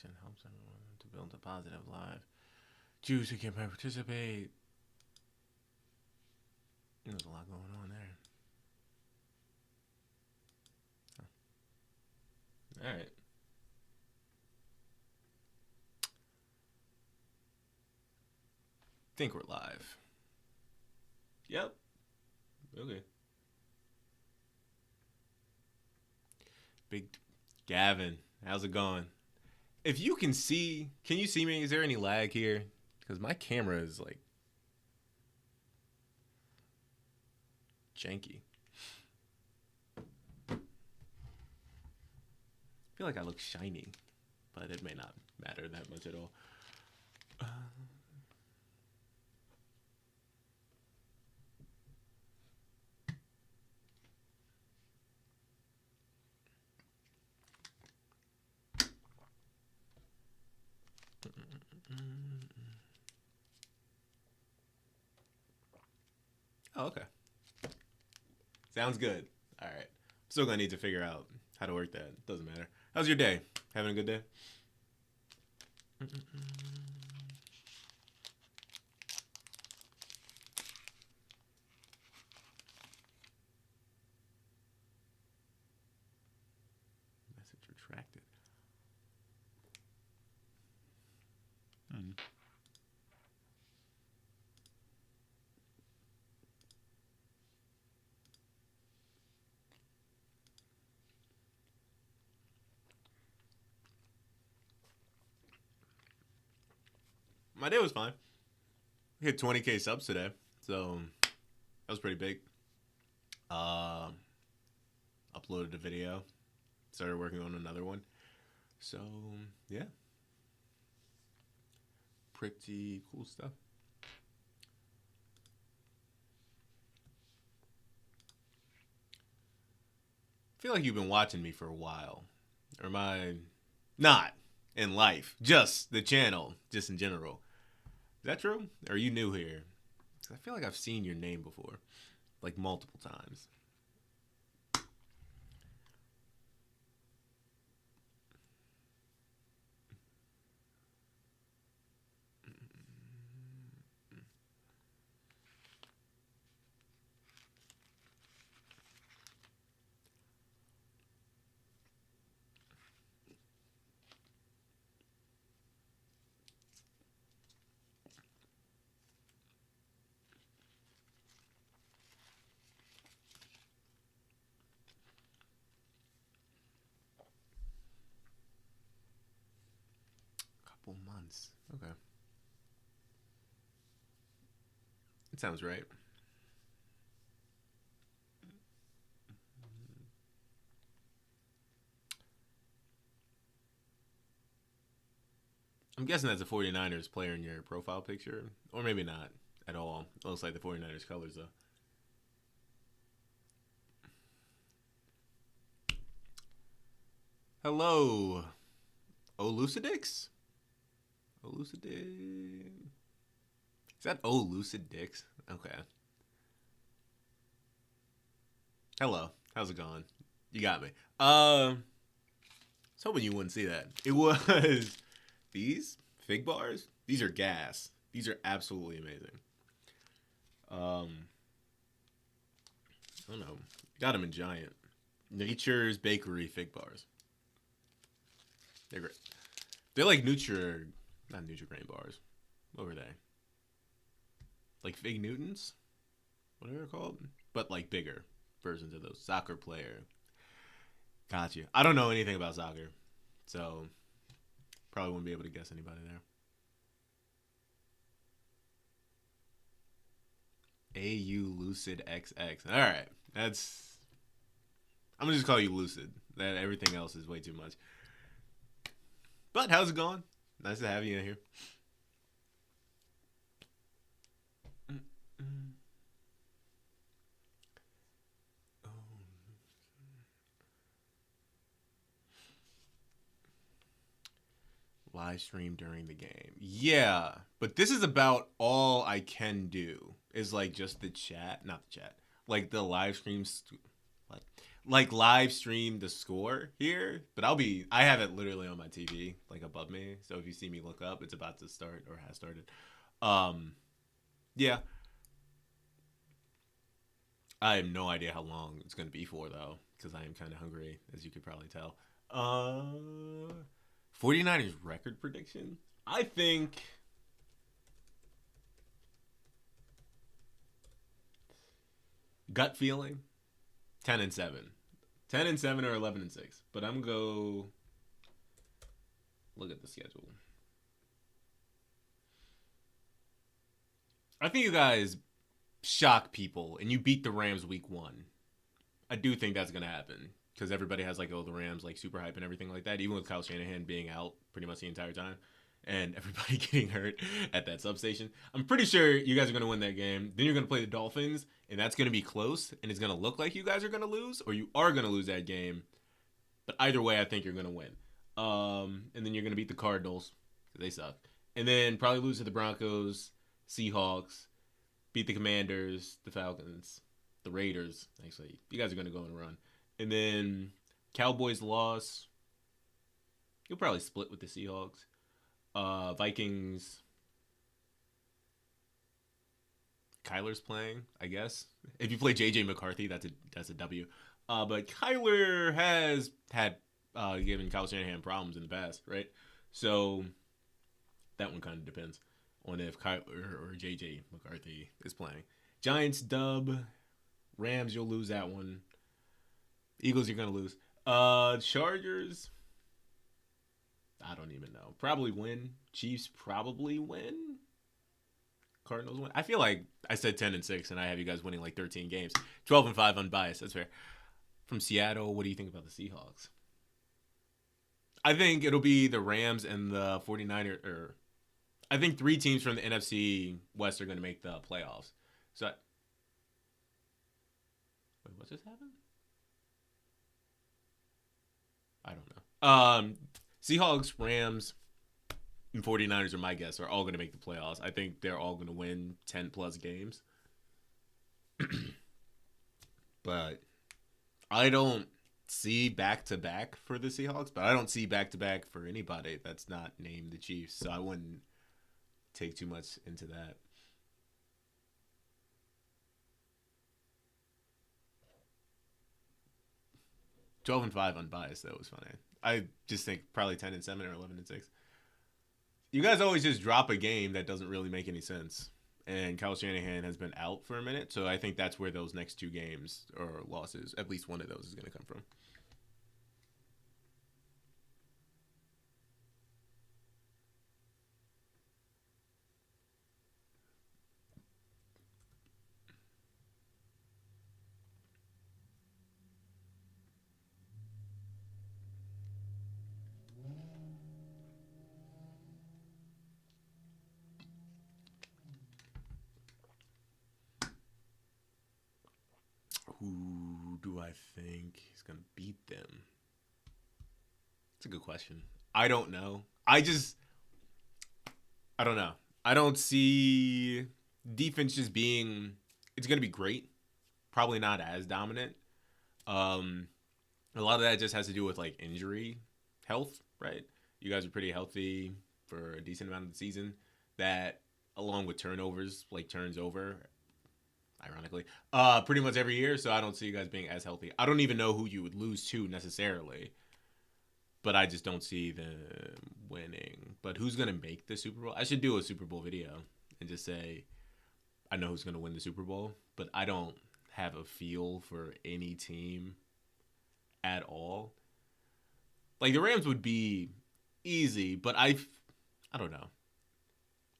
interaction helps everyone to build a positive life. Choose who can participate. There's a lot going on there. All right. Think we're live. Yep. Okay. Big Gavin, how's it going? If you can you see me? Is there any lag here? Because my camera is like janky. I feel like I look shiny, but it may not matter that much at all. Oh, okay. Sounds good. All right. Still gonna need to figure out how to work that. Doesn't matter. How's your day? Having a good day? Message retracted. My day was fine. We hit 20K subs today, so that was pretty big. Uploaded a video, started working on another one. So yeah, pretty cool stuff. I feel like you've been watching me for a while, or am I not in life? Just the channel, just in general. Is that true? Or are you new here? 'Cause I feel like I've seen your name before, like multiple times. Couple months. Okay. It sounds right. I'm guessing that's a 49ers player in your profile picture. Or maybe not at all. It looks like the 49ers colors, though. Hello. Olucidix? Elucidix. Is that Elucidix? Okay. Hello. How's it going? You got me. I was hoping you wouldn't see that. It was these fig bars. These are gas. These are absolutely amazing. I don't know. Got them in giant. Nature's Bakery fig bars. They're great. They're like not Nutri-Grain bars. What were they? Like Fig Newtons? What are they called? But like bigger versions of those. Soccer player. Got you. I don't know anything about soccer. So probably wouldn't be able to guess anybody there. AU Lucid XX. Alright. I'm gonna just call you Lucid. That everything else is way too much. But how's it going? Nice to have you in here. Live stream during the game. Yeah, but this is about all I can do is like just the chat, not the chat, like the live streams. What? like live stream the score here, but I have it literally on my TV, like above me. So if you see me look up, it's about to start or has started. Um, yeah, I have no idea how long it's gonna be for though, because I am kind of hungry, as you could probably tell. 49ers record prediction. I think gut feeling 10-7, 10-7 or 11-6. But I'm gonna go look at the schedule. I think you guys shock people and you beat the Rams week 1. I do think that's gonna happen because everybody has like, oh, the Rams like super hype and everything like that. Even with Kyle Shanahan being out pretty much the entire time and everybody getting hurt at that substation, I'm pretty sure you guys are gonna win that game. Then you're gonna play the Dolphins, and that's gonna be close, and it's gonna look like you guys are gonna lose, or you are gonna lose that game. But either way, I think you're gonna win. And then you're gonna beat the Cardinals because they suck, and then probably lose to the Broncos, Seahawks, beat the Commanders, the Falcons, the Raiders. Actually, you guys are gonna go and run. And then Cowboys loss. You'll probably split with the Seahawks. Vikings. Kyler's playing, I guess. If you play JJ McCarthy, that's a W. But Kyler has had given Kyle Shanahan problems in the past, right? So that one kind of depends on if Kyler or JJ McCarthy is playing. Giants dub. Rams, you'll lose that one. Eagles, you're gonna lose. Chargers, I don't even know. Probably win. Chiefs probably win. Cardinals win. I feel like I said 10-6, and I have you guys winning like 13 games. 12-5 unbiased. That's fair. From Seattle, what do you think about the Seahawks? I think it'll be the Rams and the 49ers. Or I think 3 teams from the NFC West are going to make the playoffs. So, wait, what just happened? I don't know. Seahawks, Rams, and 49ers are my guess are all going to make the playoffs. I think they're all going to win 10 plus games. But I don't see back to back for the Seahawks, but I don't see back to back for anybody that's not named the Chiefs. So I wouldn't take too much into that. – 12-5 unbiased, that was funny. I just think probably 10-7 or 11-6. You guys always just drop a game that doesn't really make any sense. And Kyle Shanahan has been out for a minute, so I think that's where those next 2 games or losses, at least one of those, is going to come from. Who do I think is going to beat them? It's a good question. I don't know. I don't know. I don't see defense just being. It's going to be great. Probably not as dominant. Um, a lot of that just has to do with like injury health, right? You guys are pretty healthy for a decent amount of the season. That, along with turnovers, like turns over, ironically, pretty much every year. So I don't see you guys being as healthy. I don't even know who you would lose to necessarily, but I just don't see them winning. But who's gonna make the Super Bowl? I should do a Super Bowl video and just say I know who's gonna win the Super Bowl, but I don't have a feel for any team at all. Like the Rams would be easy, but I don't know.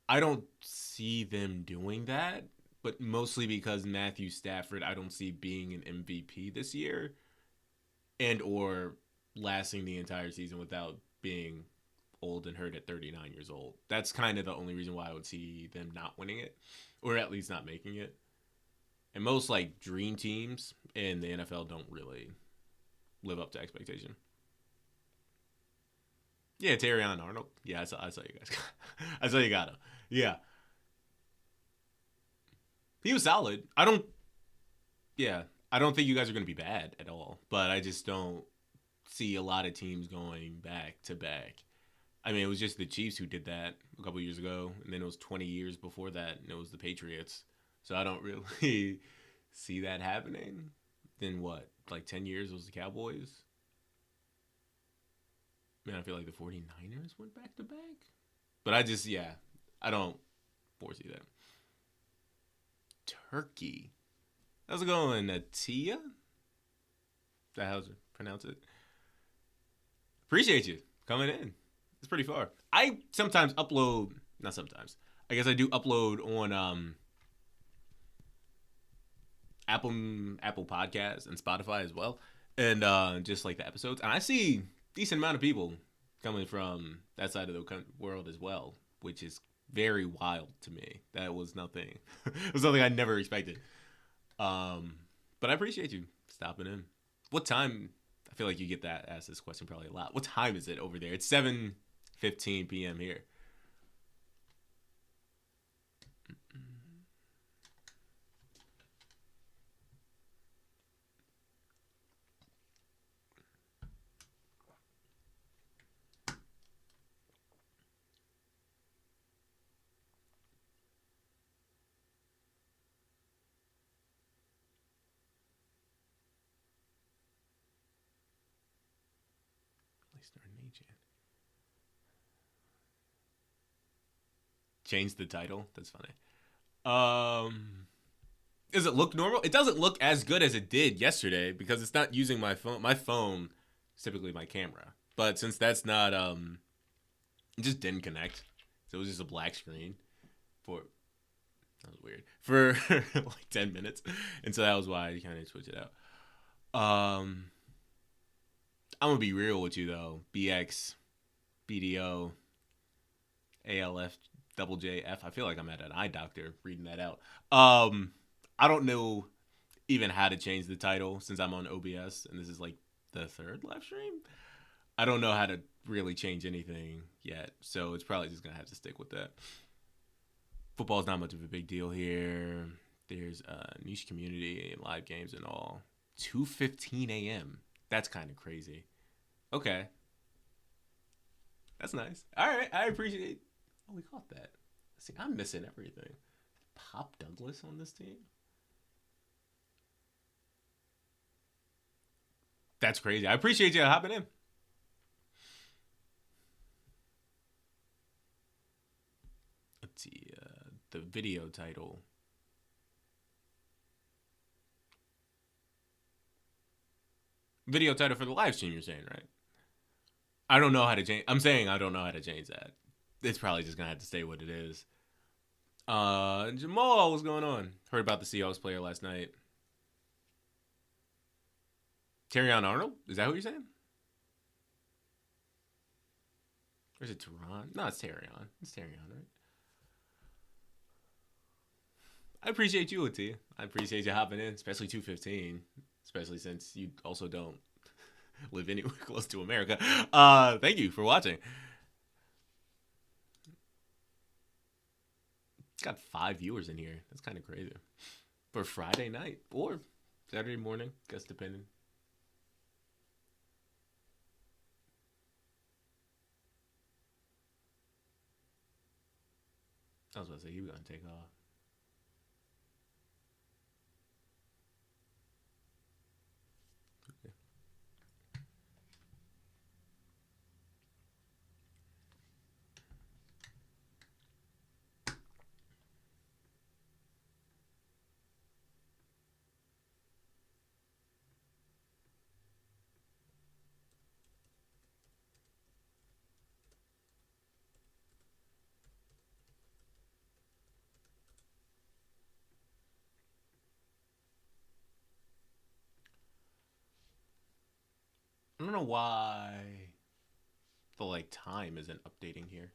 I don't see them doing that, but mostly because Matthew Stafford I don't see being an MVP this year and or lasting the entire season without being old and hurt at 39 years old. That's kind of the only reason why I would see them not winning it or at least not making it. And most like dream teams in the NFL don't really live up to expectation. Yeah, Terrion Arnold. Yeah, I saw you guys. I saw you got him. Yeah, he was solid. I don't. Yeah, I don't think you guys are going to be bad at all, but I just don't see a lot of teams going back to back. I mean, it was just the Chiefs who did that a couple years ago, and then it was 20 years before that, and it was the Patriots. So I don't really see that happening. Then what? Like 10 years was the Cowboys? Man, I feel like the 49ers went back to back. But I just, yeah, I don't foresee that. Turkey. How's it going, Natia? Is that how to pronounce it? Appreciate you coming in. It's pretty far. I sometimes upload, not sometimes. I guess I do upload on Apple Podcasts and Spotify as well, and just like the episodes. And I see decent amount of people coming from that side of the world as well, which is very wild to me. That was nothing. It was something I never expected. But I appreciate you stopping in. What time? I feel like you get that asked this question probably a lot. What time is it over there? It's 7:15 p.m. here. Change the title. That's funny. Does it look normal? It doesn't look as good as it did yesterday because it's not using my phone. My phone is typically my camera, but since that's not, it just didn't connect, so it was just a black screen for. That was weird for like 10 minutes, and so that was why I kind of switched it out. I'm gonna be real with you though. BX, BDO, ALF, double JF. I feel like I'm at an eye doctor reading that out. I don't know even how to change the title since I'm on OBS and this is like the third live stream. I don't know how to really change anything yet, so it's probably just gonna have to stick with that. Football's not much of a big deal here. There's a niche community and live games and all. 2:15 a.m. That's kind of crazy. Okay, that's nice. All right, I appreciate. Oh, we caught that. See, I'm missing everything. Pop Douglas on this team. That's crazy. I appreciate you hopping in. Let's see. The video title. Video title for the live stream, you're saying, right? I don't know how to change. I'm saying I don't know how to change that. It's probably just going to have to stay what it is. Jamal, what's going on? Heard about the Seahawks player last night. Terrion Arnold? Is that who you're saying? Or is it Teron? No, it's Terrion. It's Terrion, right? I appreciate you, Ati. I appreciate you hopping in, especially 2:15. Especially since you also don't live anywhere close to America. Thank you for watching. Got 5 viewers in here. That's kind of crazy. For Friday night or Saturday morning, guess depending. I was about to say he was gonna take off. I don't know why the like time isn't updating here.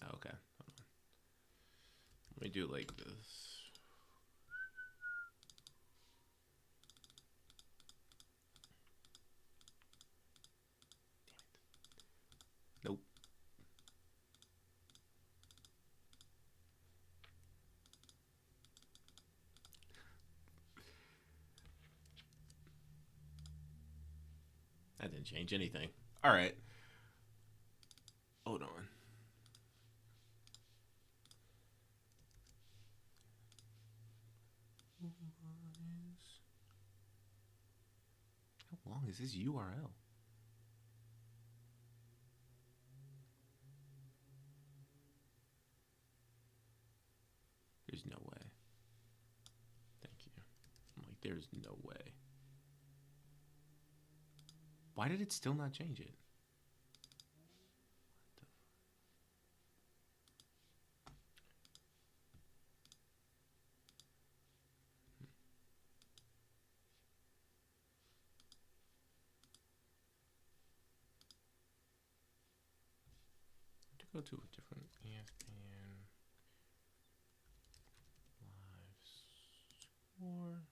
Oh, okay. Let me do like this. Nope. That didn't change anything. All right. Hold on. How long is this URL? There's no way. Thank you. I'm like, there's no way. Why did it still not change it? To go to a different ESPN live score.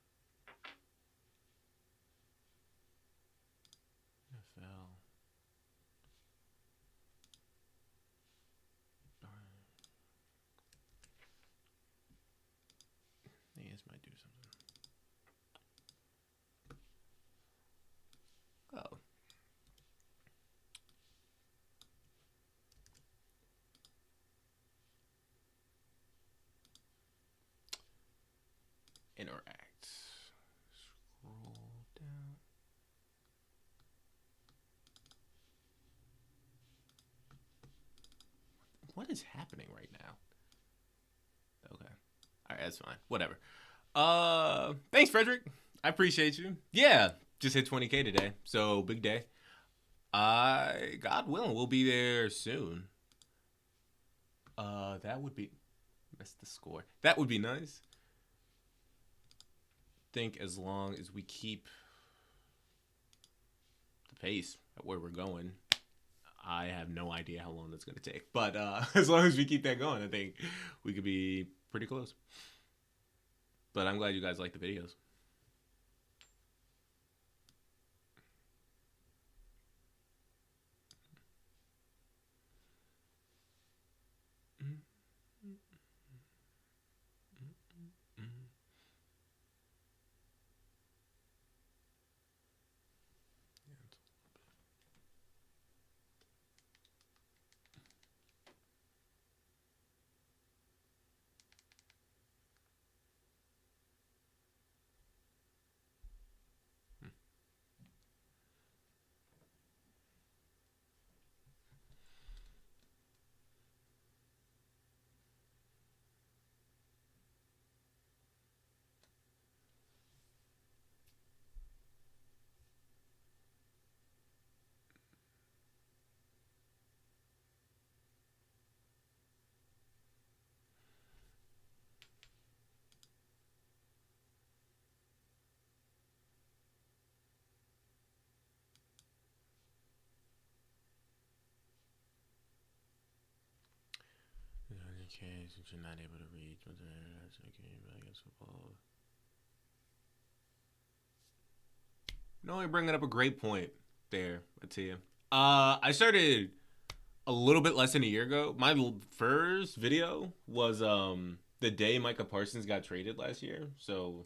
NFL. This might do something. Oh. Interact. Scroll down. What is happening right now? Okay. All right, that's fine. Whatever. Thanks, Frederick. I appreciate you. Yeah, just hit 20K today, so big day. God willing, we'll be there soon. That would be missed the score. That would be nice. Think as long as we keep the pace at where we're going, I have no idea how long that's going to take. But as long as we keep that going, I think we could be pretty close. But I'm glad you guys like the videos. Okay, since you're not able to read, that's okay, but I guess football. No, you're bringing up a great point there, I tell you. I started a little bit less than a year ago. My first video was the day Micah Parsons got traded last year. So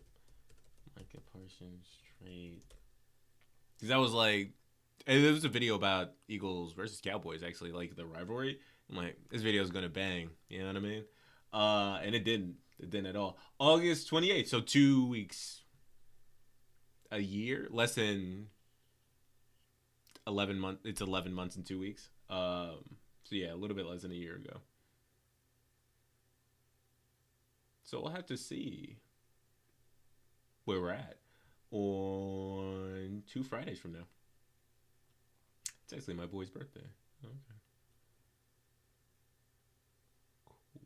Micah Parsons trade. Because that was like, and there was a video about Eagles versus Cowboys, actually, like the rivalry. I'm like, this video is gonna bang. You know what I mean? And it didn't. It didn't at all. August 28th, so 2 weeks, a year, less than 11 months. It's 11 months and 2 weeks. So yeah, a little bit less than a year ago. So we'll have to see where we're at on 2 Fridays from now. It's actually my boy's birthday. Okay. Cool.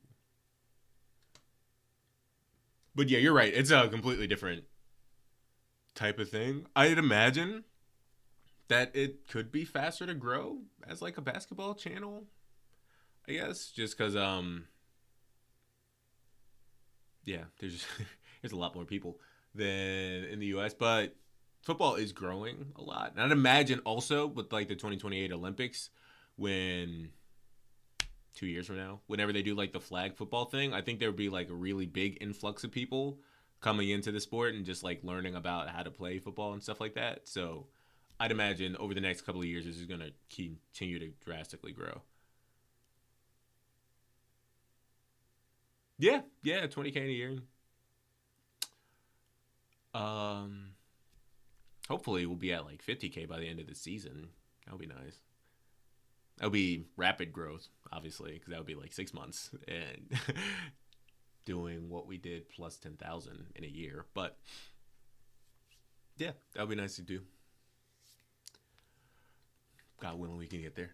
But yeah, you're right. It's a completely different type of thing. I'd imagine that it could be faster to grow as like a basketball channel. I guess just because yeah, there's a lot more people than in the U.S. But football is growing a lot, and I'd imagine also with like the 2028 Olympics, when 2 years from now, whenever they do like the flag football thing, I think there would be like a really big influx of people coming into the sport and just like learning about how to play football and stuff like that. So I'd imagine over the next couple of years, this is going to continue to drastically grow. Yeah, yeah, 20K a year. Um, Hopefully we'll be at like 50K by the end of the season. That would be nice. That would be rapid growth, obviously, because that would be like 6 months and doing what we did plus 10,000 in a year. But yeah, that would be nice to do. God willing, we can get there.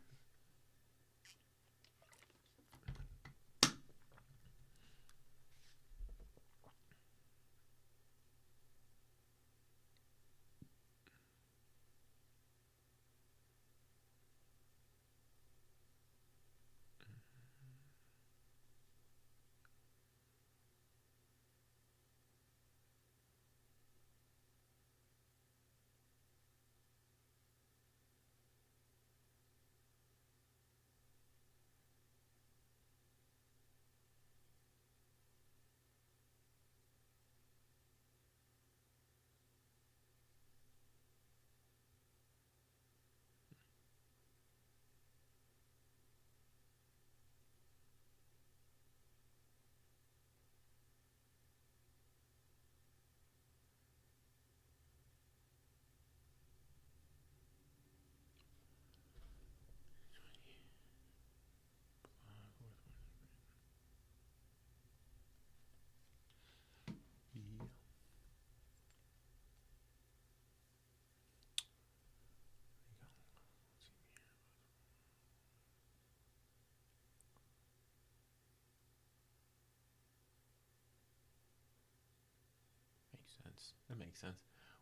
Makes sense. That makes sense.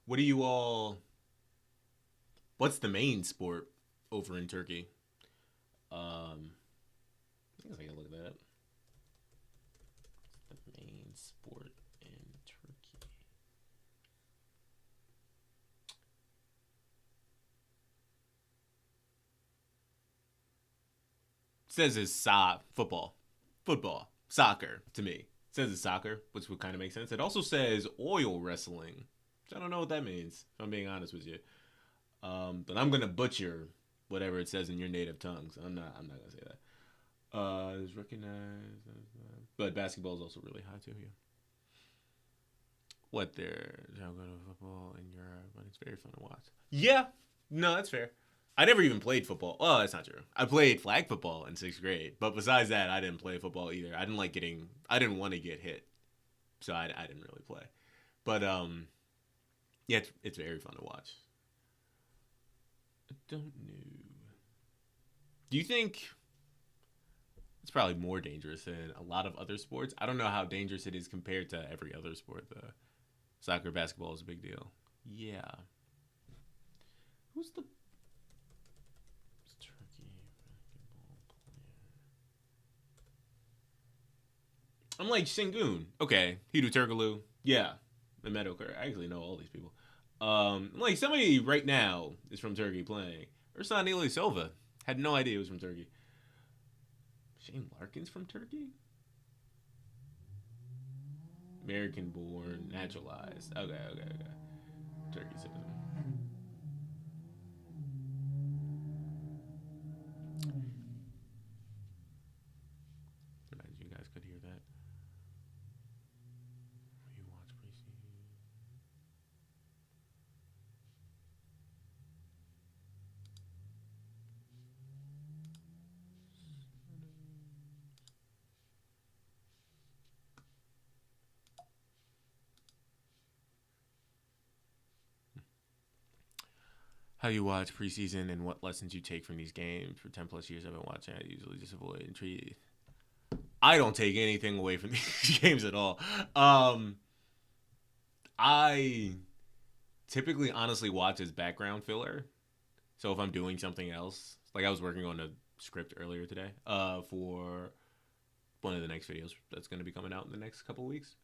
What do you all? What's the main sport over in Turkey? I guess I can look that up. The main sport in Turkey. It says it's football, soccer to me. It says it's soccer, which would kind of make sense. It also says oil wrestling, which I don't know what that means. If I'm being honest with you, but I'm gonna butcher whatever it says in your native tongue. So I'm not gonna say that. Is recognized, but basketball is also really high too. Yeah. What they're how good of football in Europe, but it's very fun to watch. Yeah, no, that's fair. I never even played football. Oh, that's not true. I played flag football in 6th grade, but besides that, I didn't play football either. I didn't like getting. I didn't want to get hit, so I didn't really play. But yeah, it's very fun to watch. I don't know. Do you think it's probably more dangerous than a lot of other sports? I don't know how dangerous it is compared to every other sport. The soccer, basketball is a big deal. Yeah. Who's the Turkey basketball player? I'm like Sengun. Okay, Hidu Turkoglu. Yeah, Mehmet Okur. I actually know all these people. Like somebody right now is from Turkey playing. Ursan Silva. Had no idea he was from Turkey. Shane Larkin's from Turkey? American born, naturalized. Okay. Turkey citizen. Imagine you guys could hear that. You watch preseason. How you watch preseason and what lessons you take from these games. For 10 plus years I've been watching, I usually just avoid intrigue. I don't take anything away from these games at all. I typically honestly watch as background filler. So if I'm doing something else, like I was working on a script earlier today, for one of the next videos that's going to be coming out in the next couple of weeks.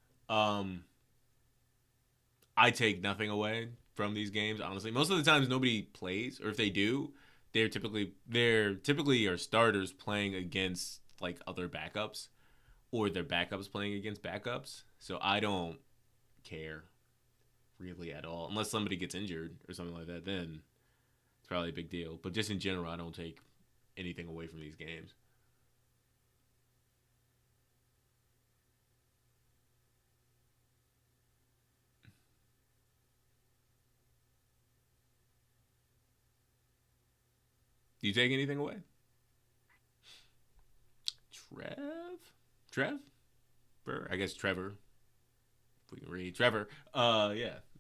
I take nothing away from these games. Honestly, most of the times nobody plays, or if they do, they're typically are starters playing against like other backups, or their backups playing against backups. So I don't care really at all, unless somebody gets injured or something like that. Then probably a big deal. But just in general, I don't take anything away from these games. Do you take anything away? Trev? I guess Trevor. If we can read Trevor. Yeah, I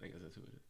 guess that's who it is.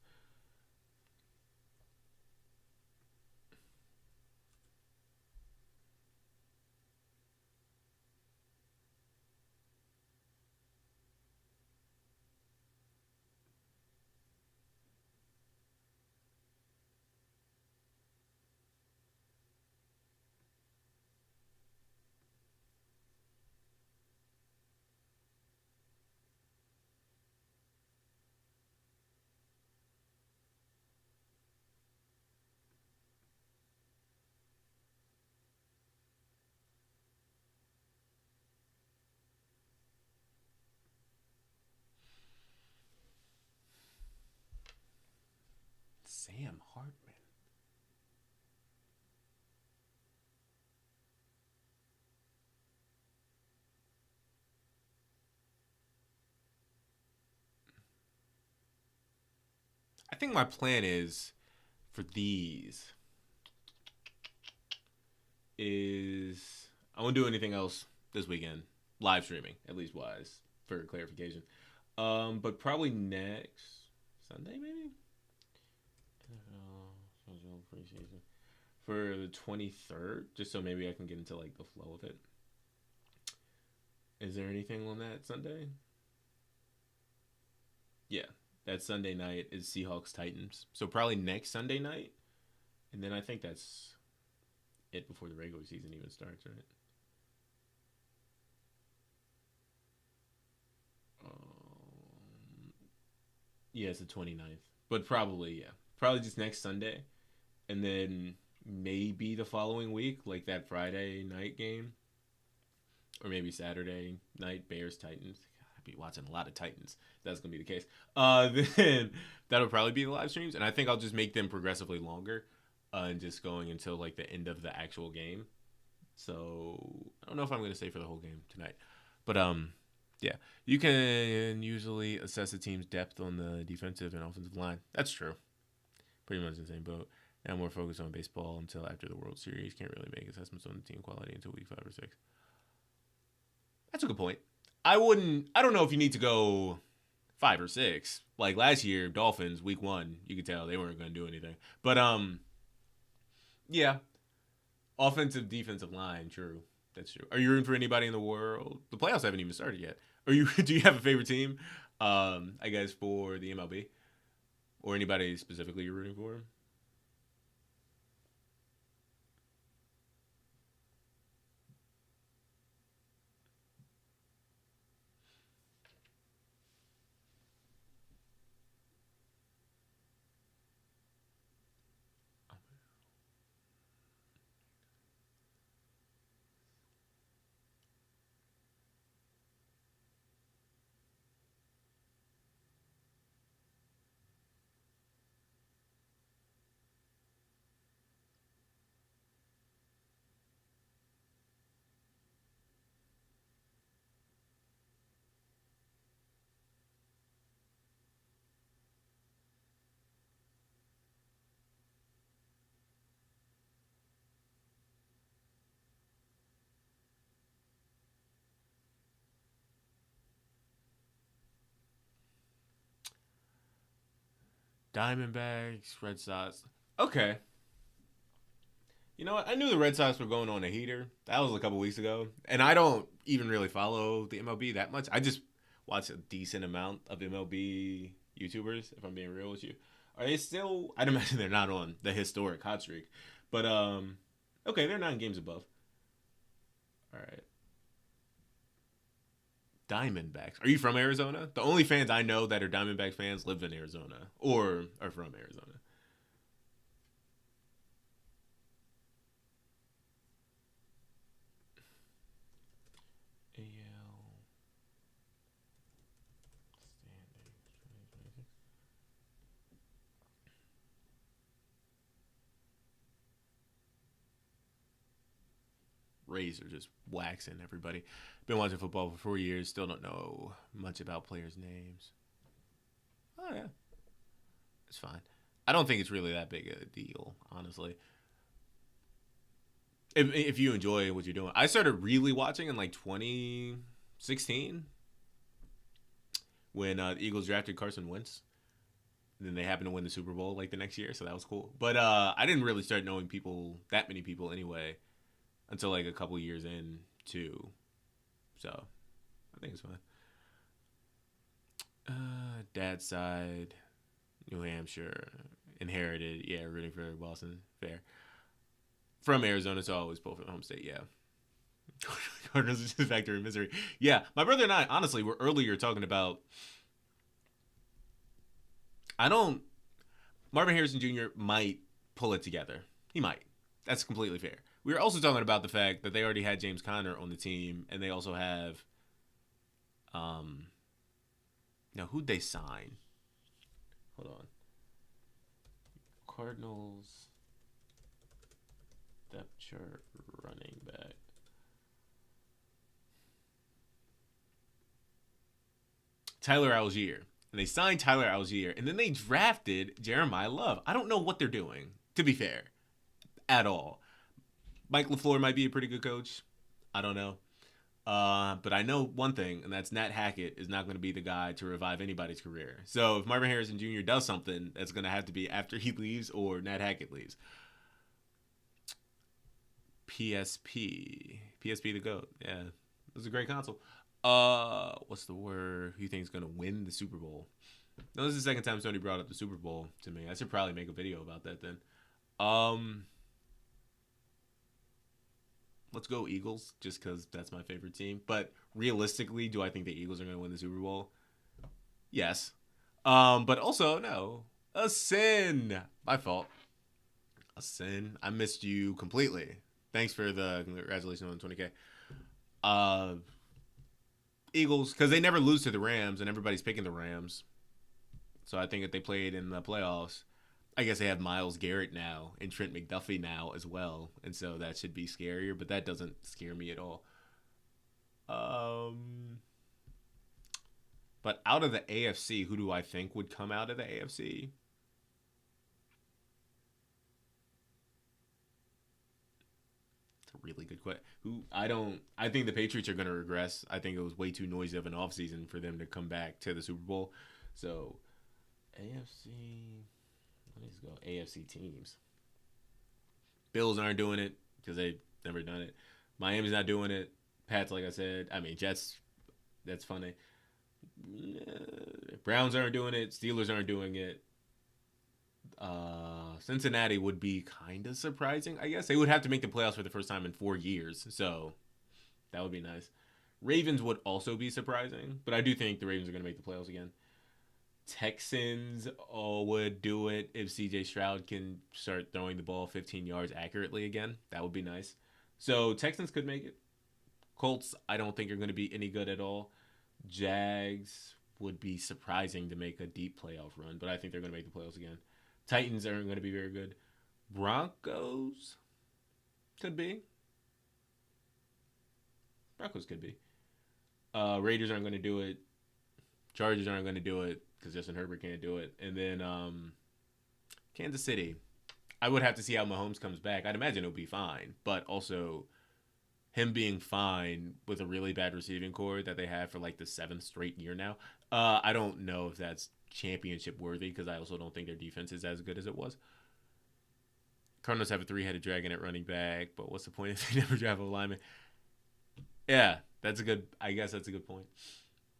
Sam Hartman. I think my plan is for these is I won't do anything else this weekend. Live streaming, at least wise, for clarification. But probably next Sunday, maybe. Preseason for the 23rd, just so maybe I can get into like the flow of it. Is there anything on that Sunday? Yeah, that Sunday night is Seahawks Titans. So probably next Sunday night, and then I think that's it before the regular season even starts, right? Yeah, it's the 29th. But probably, yeah. Probably just next Sunday. And then maybe the following week, like that Friday night game. Or maybe Saturday night, Bears Titans. I'd be watching a lot of Titans. That's going to be the case. Then that'll probably be the live streams. And I think I'll just make them progressively longer. And just going until like the end of the actual game. So I don't know if I'm going to stay for the whole game tonight. But yeah, you can usually assess a team's depth on the defensive and offensive line. That's true. Pretty much the same boat. Now more focused on baseball until after the World Series. Can't really make assessments on the team quality until week 5 or 6. That's a good point. I don't know if you need to go 5 or 6. Like last year, Dolphins, week 1, you could tell they weren't going to do anything. But yeah, offensive, defensive line, true. That's true. Are you rooting for anybody in the world? The playoffs haven't even started yet. Do you have a favorite team? I guess for the MLB or anybody specifically you're rooting for? Diamondbacks, Red Sox. Okay. You know what? I knew the Red Sox were going on a heater. That was a couple weeks ago. And I don't even really follow the MLB that much. I just watch a decent amount of MLB YouTubers, if I'm being real with you. Are they still I'd imagine they're not on the historic hot streak. But okay, they're 9 games above. All right. Diamondbacks. Are you from Arizona? The only fans I know that are Diamondbacks fans live in Arizona or are from Arizona. AL standings 2026. Rays are just waxing everybody. Been watching football for 4 years. Still don't know much about players' names. Oh yeah, it's fine. I don't think it's really that big a deal, honestly. If you enjoy what you're doing, I started really watching in like 2016 when the Eagles drafted Carson Wentz. Then they happened to win the Super Bowl like the next year, so that was cool. But I didn't really start knowing that many people anyway, until like a couple years in too. So I think it's fine. Dad's side, New Hampshire, inherited. Yeah, rooting for Boston. Fair. From Arizona, so I always pull for the home state. Yeah. Cardinals is just factor in misery. Yeah, my brother and I, honestly, were earlier talking about. Marvin Harrison Jr. might pull it together. He might. That's completely fair. We were also talking about the fact that they already had James Conner on the team, and they also have. Now, who'd they sign? Hold on. Cardinals depth chart running back. Tyler Algier. And they signed Tyler Algier, and then they drafted Jeremiah Love. I don't know what they're doing, to be fair, at all. Mike LaFleur might be a pretty good coach. I don't know. But I know one thing, and that's Nat Hackett is not going to be the guy to revive anybody's career. So if Marvin Harrison Jr. does something, that's going to have to be after he leaves or Nat Hackett leaves. PSP the GOAT. Yeah, it was a great console. What's the word? Who you think is going to win the Super Bowl? No, this is the second time somebody brought up the Super Bowl to me. I should probably make a video about that then. Let's go Eagles, just because that's my favorite team. But realistically, do I think the Eagles are going to win the Super Bowl? Yes. But also, no. A sin. My fault. A sin. I missed you completely. Thanks for the congratulations on the 20K. Eagles, because they never lose to the Rams, and everybody's picking the Rams. So I think if they played in the playoffs, I guess they have Myles Garrett now and Trent McDuffie now as well. And so that should be scarier, but that doesn't scare me at all. But out of the AFC, who do I think would come out of the AFC? It's a really good question. I think the Patriots are going to regress. I think it was way too noisy of an offseason for them to come back to the Super Bowl. So, AFC... Let's go AFC teams. Bills aren't doing it because they've never done it. Miami's not doing it. Pats, like I said. I mean, Jets, that's funny. Browns aren't doing it. Steelers aren't doing it. Cincinnati would be kind of surprising, I guess. They would have to make the playoffs for the first time in 4 years, so that would be nice. Ravens would also be surprising, but I do think the Ravens are going to make the playoffs again. Texans would do it if CJ Stroud can start throwing the ball 15 yards accurately again. That would be nice. So Texans could make it. Colts, I don't think are going to be any good at all. Jags would be surprising to make a deep playoff run, but I think they're going to make the playoffs again. Titans aren't going to be very good. Broncos could be. Broncos could be. Raiders aren't going to do it. Chargers aren't going to do it because Justin Herbert can't do it. And then Kansas City. I would have to see how Mahomes comes back. I'd imagine it'll be fine. But also, him being fine with a really bad receiving core that they have for like the 7th straight year now, I don't know if that's championship worthy because I also don't think their defense is as good as it was. Cardinals have a 3-headed dragon at running back, but what's the point if they never draft a lineman? Yeah, I guess that's a good point.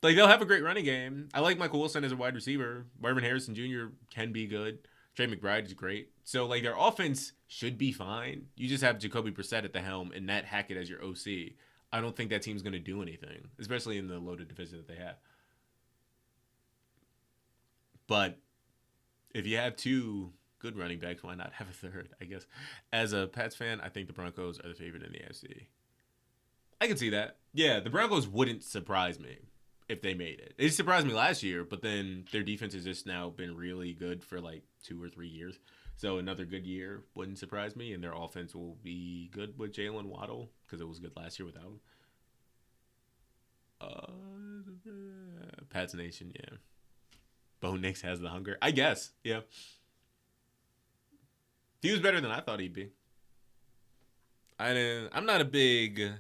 Like, they'll have a great running game. I like Michael Wilson as a wide receiver. Marvin Harrison Jr. can be good. Trey McBride is great. So, like, their offense should be fine. You just have Jacoby Brissett at the helm and Nat Hackett as your OC. I don't think that team's going to do anything, especially in the loaded division that they have. But if you have 2 good running backs, why not have a third, I guess? As a Pats fan, I think the Broncos are the favorite in the AFC. I can see that. Yeah, the Broncos wouldn't surprise me if they made it. It surprised me last year, but then their defense has just now been really good for like 2 or 3 years. So another good year wouldn't surprise me, and their offense will be good with Jalen Waddle because it was good last year without him. Pats Nation, yeah. Bo Nix has the hunger, I guess. Yeah, he was better than I thought he'd be. I'm not a big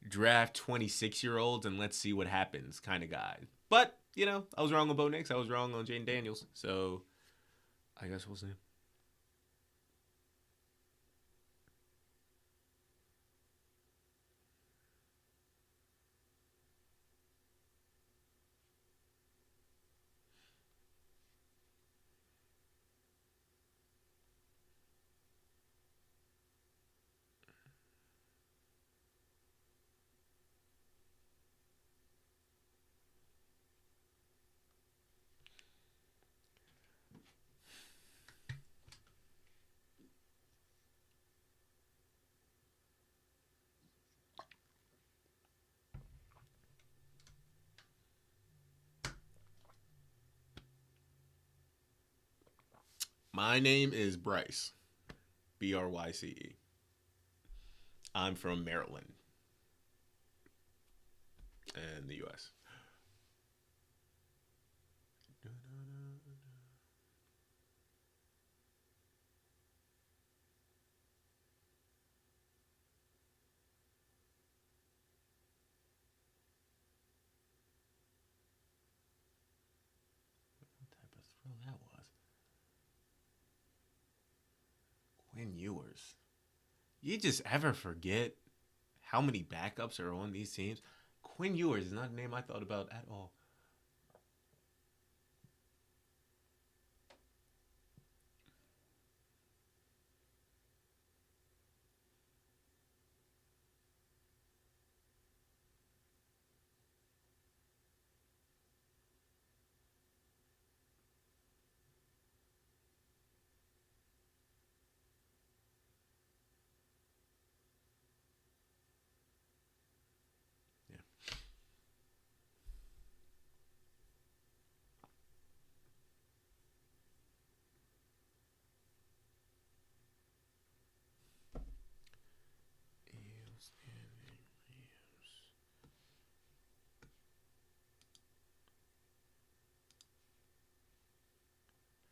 draft 26-year-olds and let's see what happens kind of guy. But I was wrong on Bo Nix. I was wrong on Jaden Daniels. So I guess we'll see. My name is Bryce. Bryce. I'm from Maryland and the U.S. What type of throw that was? Quinn Ewers. You just ever forget how many backups are on these teams? Quinn Ewers is not a name I thought about at all. Yeah.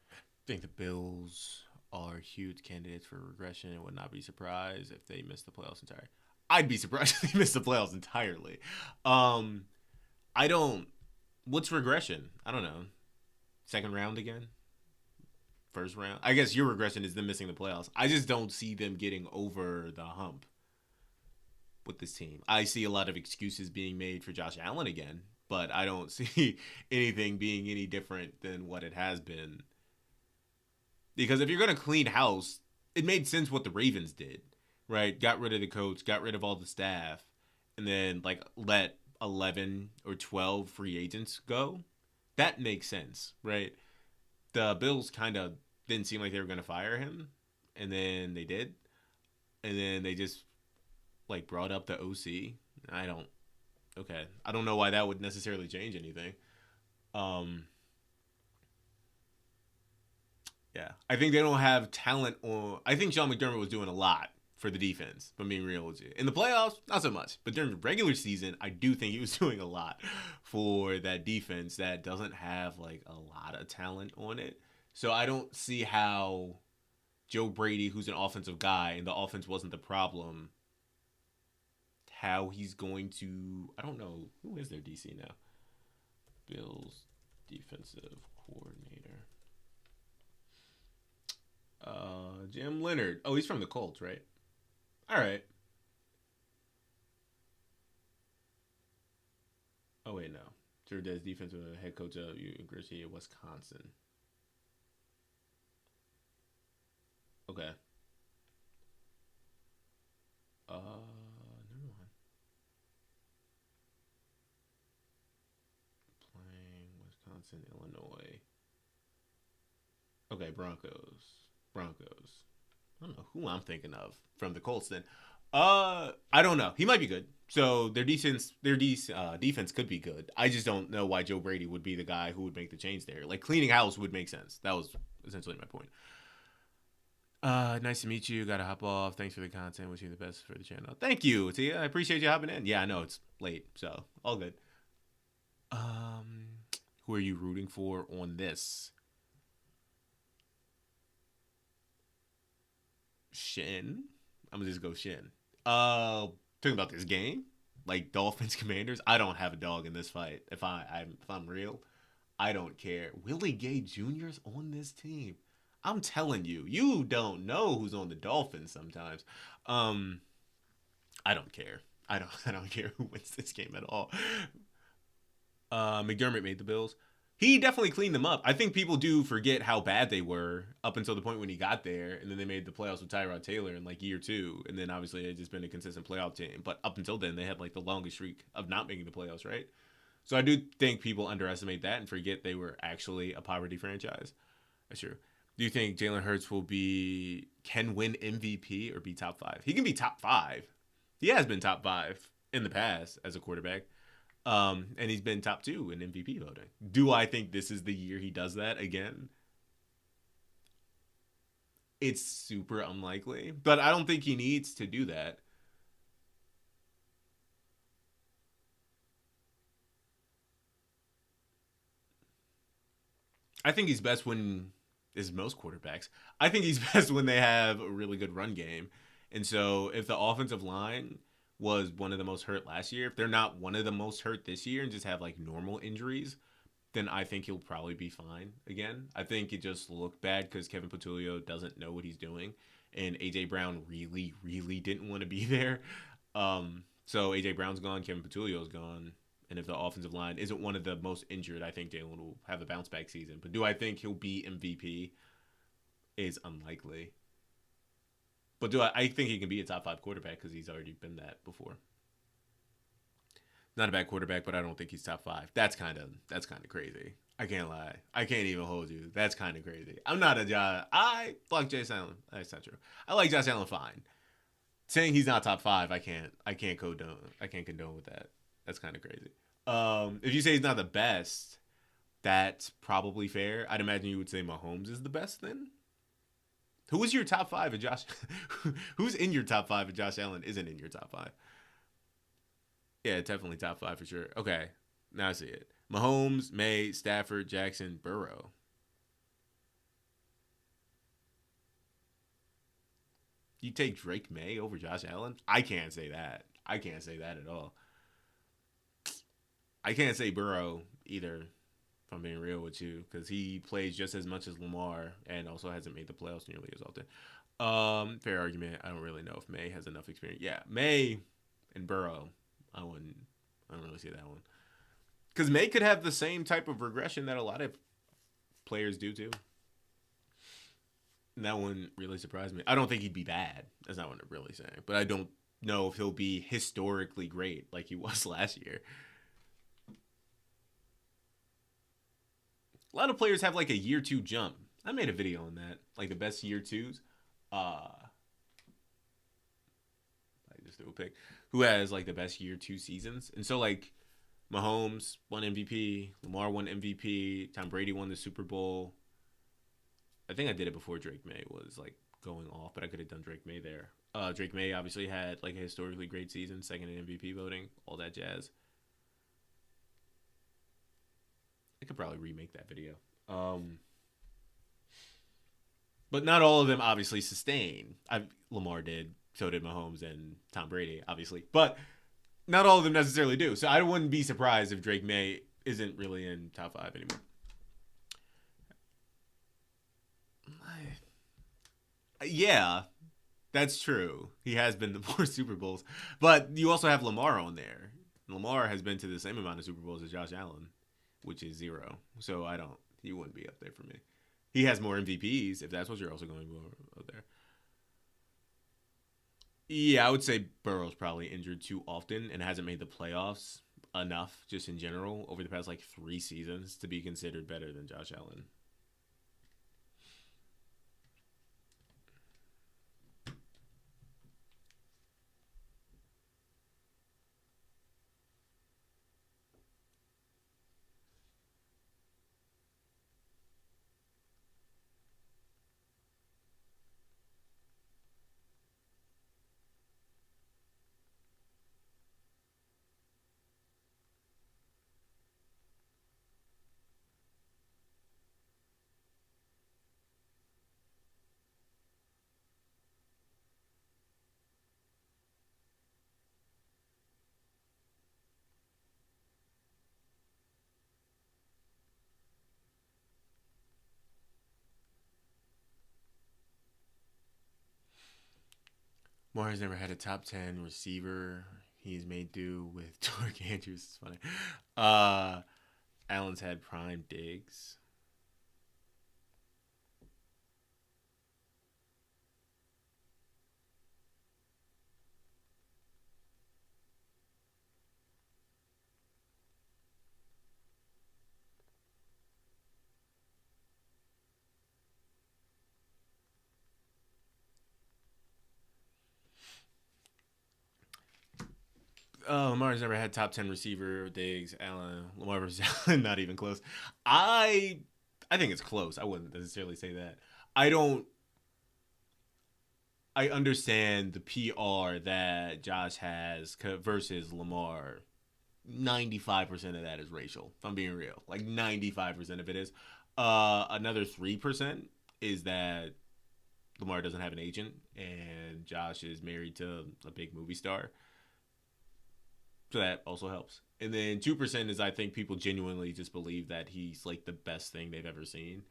I think the Bills are huge candidates for regression and would not be surprised if they miss the playoffs entirely. I'd be surprised if they miss the playoffs entirely. Um, I don't. What's regression? I don't know. Second round again? First round? I guess your regression is them missing the playoffs. I just don't see them getting over the hump with this team. I see a lot of excuses being made for Josh Allen again, but I don't see anything being any different than what it has been. Because if you're going to clean house, it made sense what the Ravens did, right? Got rid of the coach, got rid of all the staff, and then like let 11 or 12 free agents go. That makes sense, right? The Bills kind of didn't seem like they were going to fire him, and then they did. And then they just like brought up the OC. I don't Okay. I don't know why that would necessarily change anything. Um Yeah, I think they don't have talent. Or I think Sean McDermott was doing a lot for the defense. But being real with you, in the playoffs, not so much. But during the regular season, I do think he was doing a lot for that defense that doesn't have like a lot of talent on it. So I don't see how Joe Brady, who's an offensive guy, and the offense wasn't the problem, how he's going to. I don't know who is their DC now. Bills defensive coordinator. Jim Leonard. Oh, he's from the Colts, right? All right. Oh wait, no. Jordan's defensive head coach of University of Wisconsin. Okay. Never mind. Playing Wisconsin, Illinois. Okay, Broncos. Broncos. I don't know who I'm thinking of from the Colts then. I don't know. He might be good. So defense could be good. I just don't know why Joe Brady would be the guy who would make the change there. Like cleaning house would make sense. That was essentially my point. Nice to meet you. Gotta hop off. Thanks for the content. Wishing you the best for the channel. Thank you, Tia. I appreciate you hopping in. Yeah, I know it's late, so all good. Um, who are you rooting for on this? Shin. I'm gonna just go Shin. Talking about this game, like Dolphins Commanders. I don't have a dog in this fight. If I'm real, I don't care. Willie Gay Jr.'s on this team. I'm telling you, you don't know who's on the Dolphins sometimes. Um, I don't care. I don't care who wins this game at all. McDermott made the Bills. He definitely cleaned them up. I think people do forget how bad they were up until the point when he got there, and then they made the playoffs with Tyrod Taylor in like year two, and then obviously they've just been a consistent playoff team. But up until then, they had like the longest streak of not making the playoffs, right? So I do think people underestimate that and forget they were actually a poverty franchise. That's true. Do you think Jalen Hurts can win MVP or be top five? He can be top five. He has been top five in the past as a quarterback. And he's been top two in MVP voting. Do I think this is the year he does that again? It's super unlikely, but I don't think he needs to do that. I think he's best when is most quarterbacks. I think he's best when they have a really good run game. And so if the offensive line was one of the most hurt last year, if they're not one of the most hurt this year and just have like normal injuries, then I think he'll probably be fine again. I think it just looked bad because Kevin Patulio doesn't know what he's doing, and AJ Brown really, really didn't want to be there. So AJ Brown's gone, Kevin Patulio's gone, and if the offensive line isn't one of the most injured, I think Jalen will have a bounce back season. But do I think he'll be MVP? Is unlikely. But I think he can be a top five quarterback because he's already been that before. Not a bad quarterback, but I don't think he's top five. That's kind of crazy. I can't lie. I can't even hold you. That's kind of crazy. I'm not a Josh. I like Josh Allen. That's not true. I like Josh Allen fine. Saying he's not top five, I can't condone. I can't condone with that. That's kind of crazy. If you say he's not the best, that's probably fair. I'd imagine you would say Mahomes is the best then. Who is your top five of Josh? Who's in your top five of Josh Allen isn't in your top five? Yeah, definitely top five for sure. Okay, now I see it. Mahomes, May, Stafford, Jackson, Burrow. You take Drake May over Josh Allen? I can't say that. I can't say that at all. I can't say Burrow either, if I'm being real with you, because he plays just as much as Lamar and also hasn't made the playoffs nearly as often. Fair argument. I don't really know if May has enough experience. Yeah, May and Burrow. I don't really see that one. Because May could have the same type of regression that a lot of players do too. And that wouldn't really surprise me. I don't think he'd be bad. That's not what I'm really saying. But I don't know if he'll be historically great like he was last year. A lot of players have like a year two jump. I made a video on that. Like the best year twos. I just threw a pick. Who has like the best year two seasons? And so like Mahomes won MVP, Lamar won MVP, Tom Brady won the Super Bowl. I think I did it before Drake May was like going off, but I could have done Drake May there. Drake May obviously had like a historically great season, second in MVP voting, all that jazz. I could probably remake that video. But not all of them obviously sustain. Lamar did, so did Mahomes and Tom Brady, obviously. But not all of them necessarily do. So I wouldn't be surprised if Drake May isn't really in top five anymore. Yeah, that's true. He has been to more Super Bowls. But you also have Lamar on there. Lamar has been to the same amount of Super Bowls as Josh Allen, which is 0. So he wouldn't be up there for me. He has more MVPs, if that's what you're also going to up there. Yeah, I would say Burrow's probably injured too often and hasn't made the playoffs enough, just in general, over the past like 3 seasons to be considered better than Josh Allen. Lamar has never had a top 10 receiver. He's made do with Torque Andrews. It's funny. Uh, Allen's had prime Diggs. Lamar's never had top 10 receiver. Diggs, Allen, Lamar versus Allen, not even close. I I think it's close. I wouldn't necessarily say that. I don't. I understand the PR that Josh has versus Lamar. 95% of that is racial. If I'm being real, like 95% of it is. Another 3% is that Lamar doesn't have an agent and Josh is married to a big movie star. So that also helps. And then 2% is I think people genuinely just believe that he's like the best thing they've ever seen,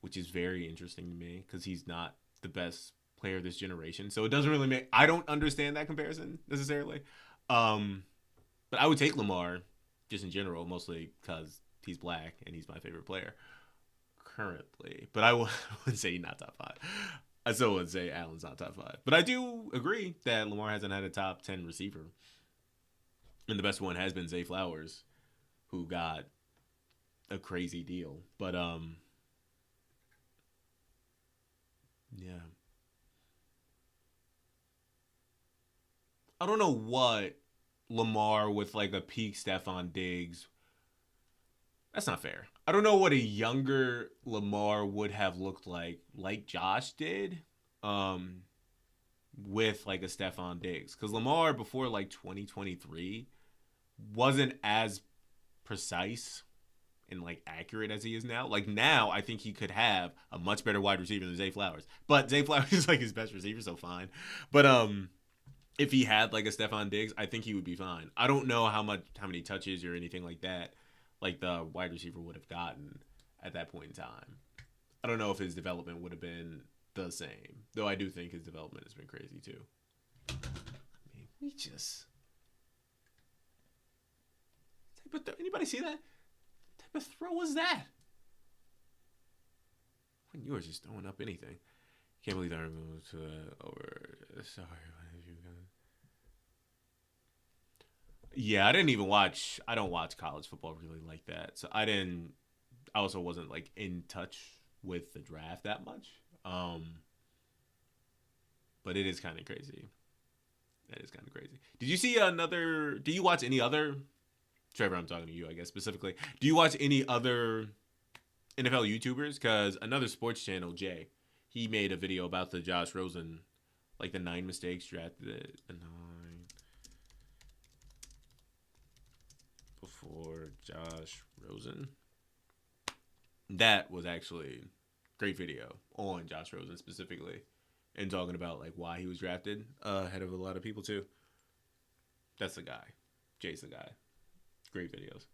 which is very interesting to me because he's not the best player of this generation. So it doesn't really make. I don't understand that comparison necessarily. Um, but I would take Lamar just in general, mostly because he's black and he's my favorite player currently. But I would say he's not top five. I still would say Allen's not top five. But I do agree that Lamar hasn't had a top 10 receiver. And the best one has been Zay Flowers, who got a crazy deal. But yeah. I don't know what Lamar with like a peak Stephon Diggs. That's not fair. I don't know what a younger Lamar would have looked like Josh did, um, with like a Stephon Diggs. Because Lamar before like 2023 wasn't as precise and like accurate as he is now. Like now, I think he could have a much better wide receiver than Zay Flowers. But Zay Flowers is like his best receiver, so fine. But if he had like a Stephon Diggs, I think he would be fine. I don't know how many touches or anything like that, like the wide receiver would have gotten at that point in time. I don't know if his development would have been the same, though. I do think his development has been crazy too. I mean, we just anybody see that? What type of throw was that? When you were just throwing up anything. Can't believe I moved to over. Sorry, what have you done? Yeah, I didn't even watch. I don't watch college football really like that, so I didn't. I also wasn't like in touch with the draft that much. But it is kind of crazy. That is kind of crazy. Did you see another? Do you watch any other? Trevor, I'm talking to you, I guess specifically. Do you watch any other NFL YouTubers? Because another sports channel, Jay, he made a video about the Josh Rosen, like the 9 mistakes drafted the 9 before Josh Rosen. That was actually great video on Josh Rosen specifically, and talking about like why he was drafted ahead of a lot of people too. That's the guy. Jay's the guy. Great videos.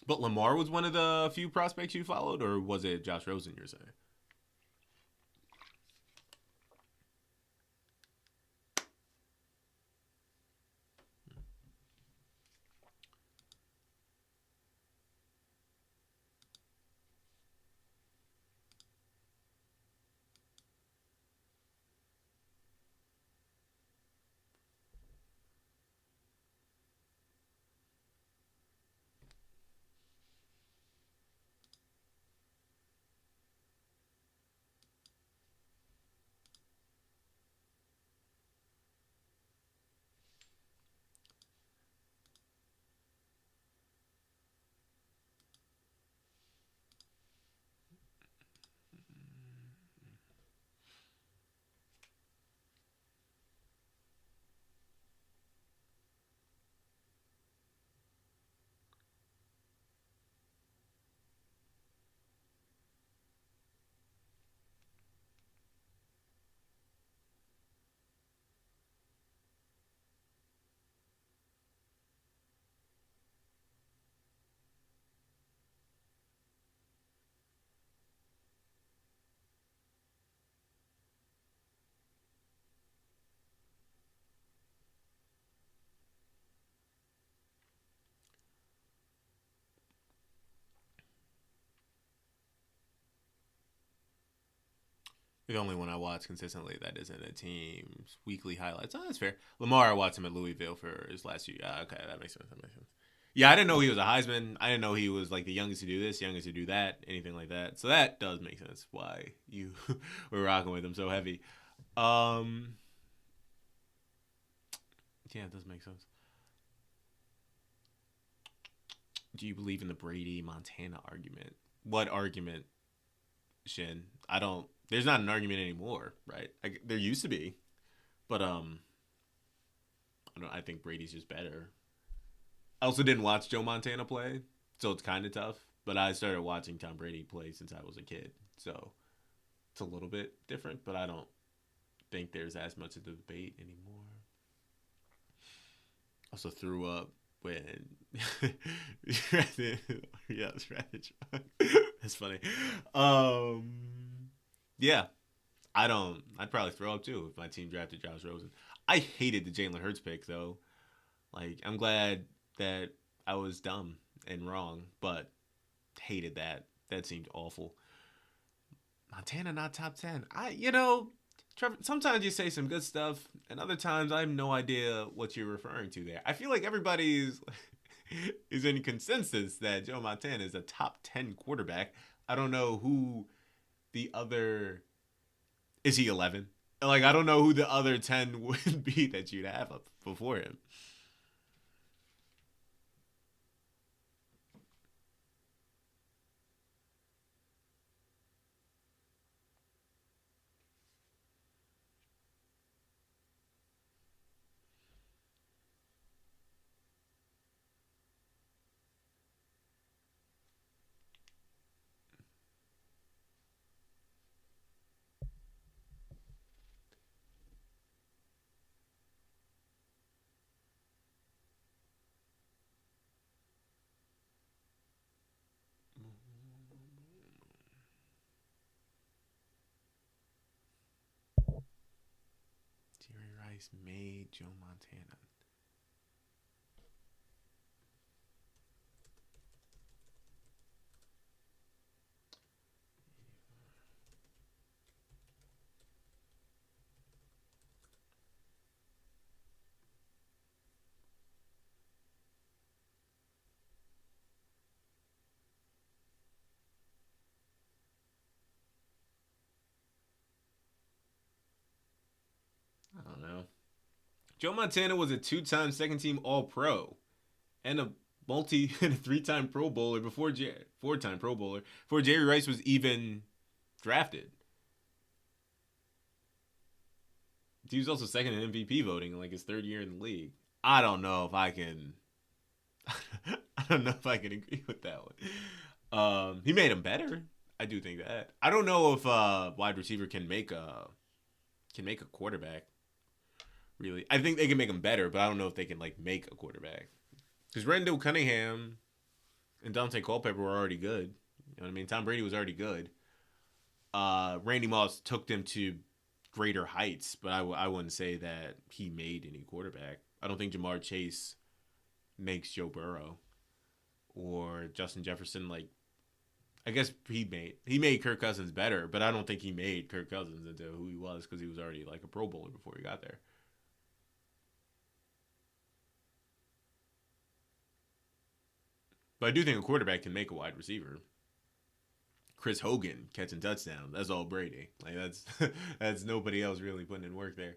But Lamar was one of the few prospects you followed, or was it Josh Rosen you're saying? The only one I watch consistently that isn't a team's weekly highlights. Oh, that's fair. Lamar, I watched him at Louisville for his last year. Okay, that makes sense. That makes sense. Yeah, I didn't know he was a Heisman. I didn't know he was like the youngest to do this, youngest to do that, anything like that. So that does make sense why you were rocking with him so heavy. Um, yeah, it does make sense. Do you believe in the Brady Montana argument? What argument, Shin? I don't. There's not an argument anymore, right? There used to be, but I don't. I think Brady's just better. I also didn't watch Joe Montana play, so it's kind of tough. But I started watching Tom Brady play since I was a kid, so it's a little bit different. But I don't think there's as much of the debate anymore. Also threw up when yeah, it's rather drunk. That's funny. Um, yeah, I don't. I'd probably throw up too if my team drafted Josh Rosen. I hated the Jalen Hurts pick though. Like, I'm glad that I was dumb and wrong, but hated that. That seemed awful. Montana not top 10. Trevor, sometimes you say some good stuff, and other times I have no idea what you're referring to there. I feel like everybody's is in consensus that Joe Montana is a top 10 quarterback. I don't know who the other is. He 11? Like, I don't know who the other 10 would be that you'd have up before him. Jerry Rice made Joe Montana. I don't know. Joe Montana was a two-time second-team All-Pro and a multi and a three-time Pro Bowler four-time Pro Bowler before Jerry Rice was even drafted. He was also second in MVP voting in like his third year in the league. I don't know if I can. I don't know if I can agree with that one. He made him better. I do think that. I don't know if wide receiver can make a quarterback. Really, I think they can make him better, but I don't know if they can like make a quarterback. Because Randall Cunningham and Dante Culpepper were already good. You know what I mean? Tom Brady was already good. Randy Moss took them to greater heights, but I wouldn't say that he made any quarterback. I don't think Jamar Chase makes Joe Burrow or Justin Jefferson. Like, I guess he made Kirk Cousins better, but I don't think he made Kirk Cousins into who he was because he was already like a Pro Bowler before he got there. But I do think a quarterback can make a wide receiver. Chris Hogan catching touchdowns. That's all Brady. Like that's that's nobody else really putting in work there.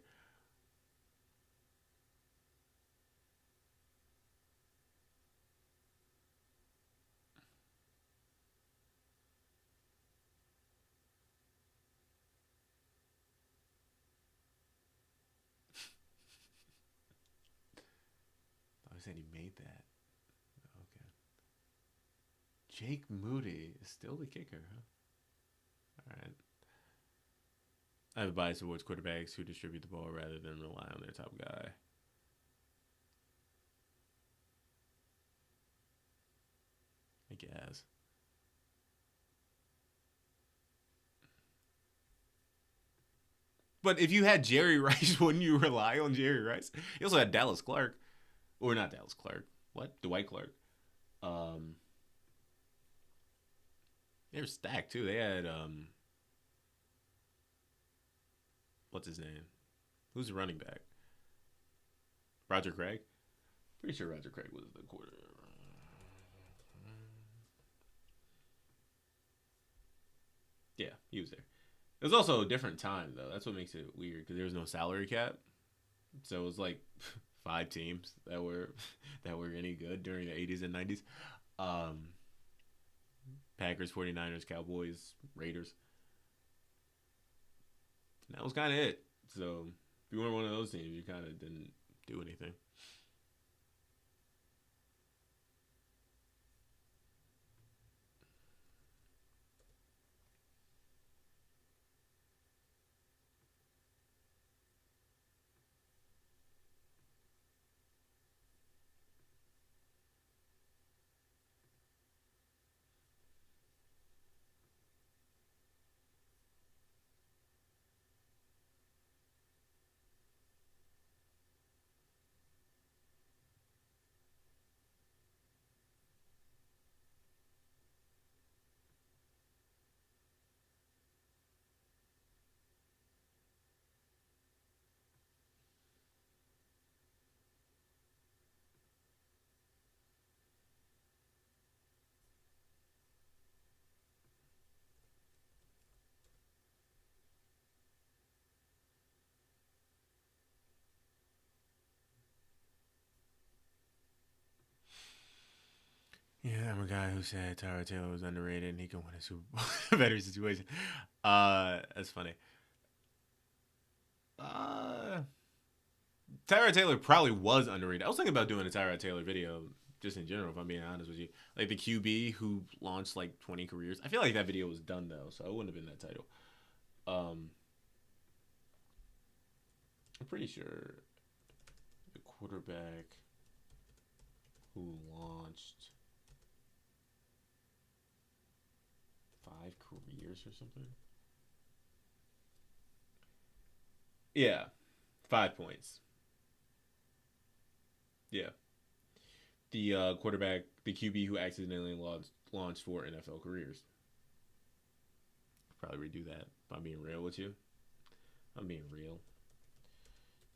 I said he made that. Okay. Jake Moody is still the kicker, huh? All right. I have a bias towards quarterbacks who distribute the ball rather than rely on their top guy. I guess. But if you had Jerry Rice, wouldn't you rely on Jerry Rice? You also had Dallas Clark, or not Dallas Clark. What? Dwight Clark. Um, they were stacked too. They had What's his name? Who's the running back? Roger Craig. Pretty sure Roger Craig was the quarter. Yeah, he was there. It was also a different time though. That's what makes it weird because there was no salary cap, so it was like five teams that were that were any good during the 80s and 90s. Um, Packers, 49ers, Cowboys, Raiders. And that was kind of it. So if you weren't one of those teams, you kind of didn't do anything. Yeah, I'm a guy who said Tyra Taylor was underrated and he can win a Super Bowl in a better situation. That's funny. Uh, Tyra Taylor probably was underrated. I was thinking about doing a Tyra Taylor video just in general, if I'm being honest with you. Like the QB who launched like 20 careers. I feel like that video was done though, so it wouldn't have been that title. Um, I'm pretty sure the quarterback who launched 5 careers or something. Yeah, 5 points. Yeah, the quarterback, the QB who accidentally launched 4 NFL careers. Probably redo that. If I'm being real with you, I'm being real.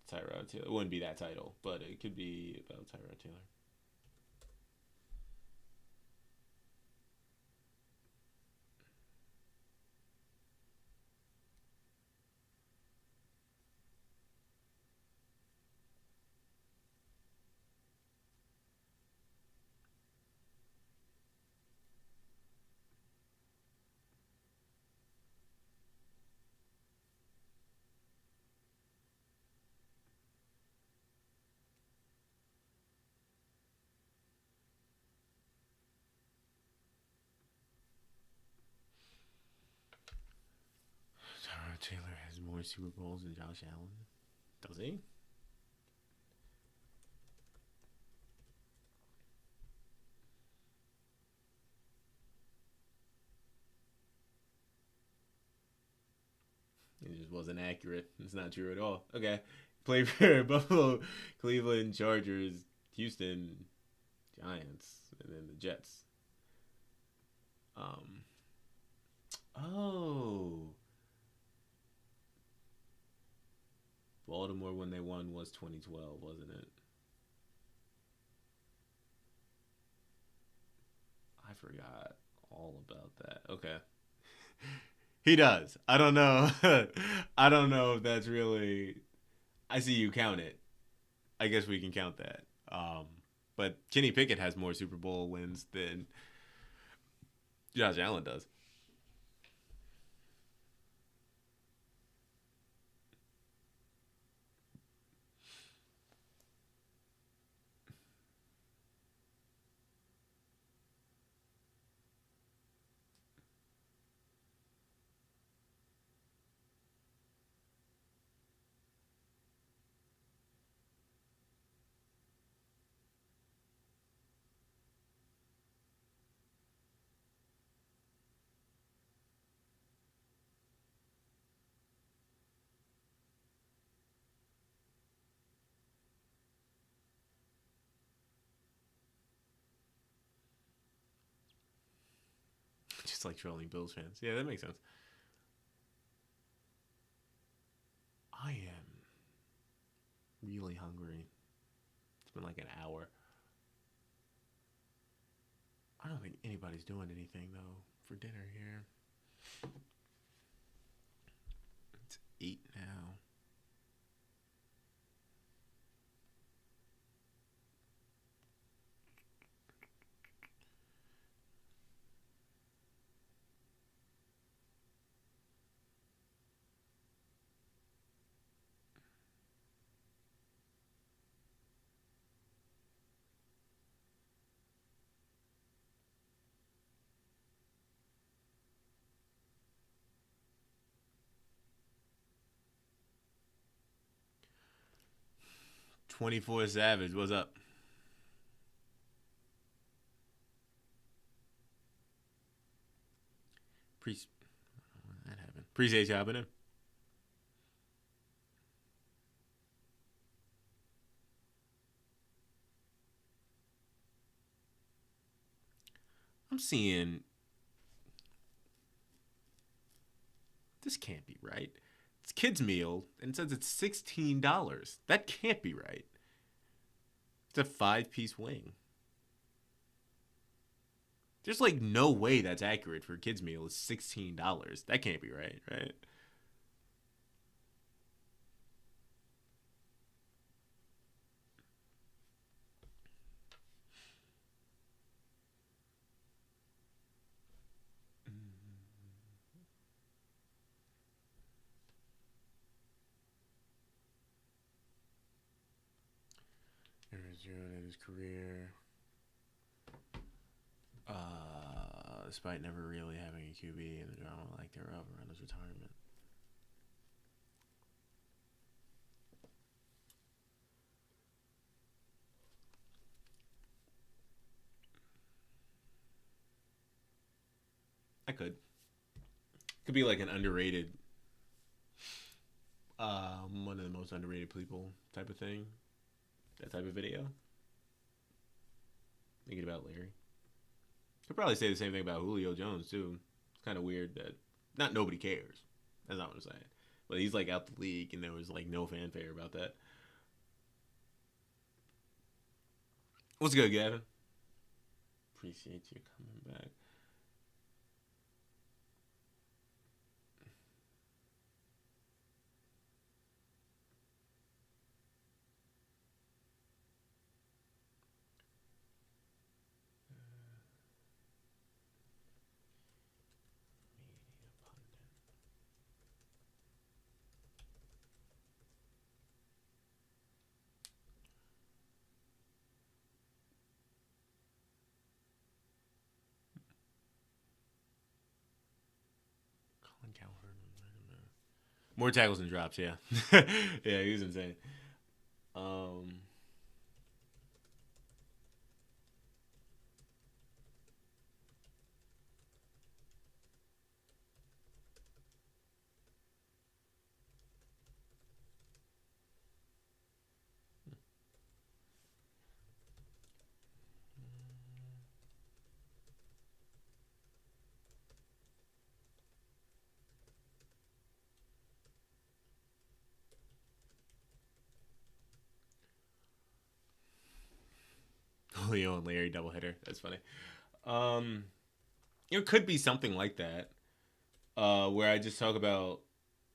Tyrod Taylor. It wouldn't be that title, but it could be about Tyrod Taylor. Tyrod Taylor has more Super Bowls than Josh Allen. Does he? It just wasn't accurate. It's not true at all. Okay. Played for Buffalo, Cleveland, Chargers, Houston, Giants, and then the Jets. Um. Oh. Baltimore when they won was 2012, wasn't it? I forgot all about that. Okay. He does. I don't know. I don't know if that's really. I see you count it. I guess we can count that. Um, but Kenny Pickett has more Super Bowl wins than Josh Allen does. Just like trolling Bills fans. Yeah, that makes sense. really hungry. It's been like an hour. I don't think anybody's doing anything though for dinner here. It's 8 now. '24 Savage, what's up? Pre that happened. Appreciate you hopping in. I'm seeing this can't be right. It's kids meal and it says it's $16. That can't be right. It's a 5-piece wing. There's like no way that's accurate for a kids meal. It's $16. That can't be right, right? Aaron June in his career. Despite never really having a QB in the drama like thereof around his retirement. I could be like an underrated, one of the most underrated people type of thing. That type of video. Thinking about Larry. Could probably say the same thing about Julio Jones too. It's kind of weird that not nobody cares. That's not what I'm saying. But he's like out the league, and there was like no fanfare about that. What's good, Gavin? Appreciate you coming back. Colin Cowherd. More tackles and drops, yeah. Yeah, he was insane. Um, Julio and Larry doubleheader. That's funny. Um, it could be something like that, where I just talk about,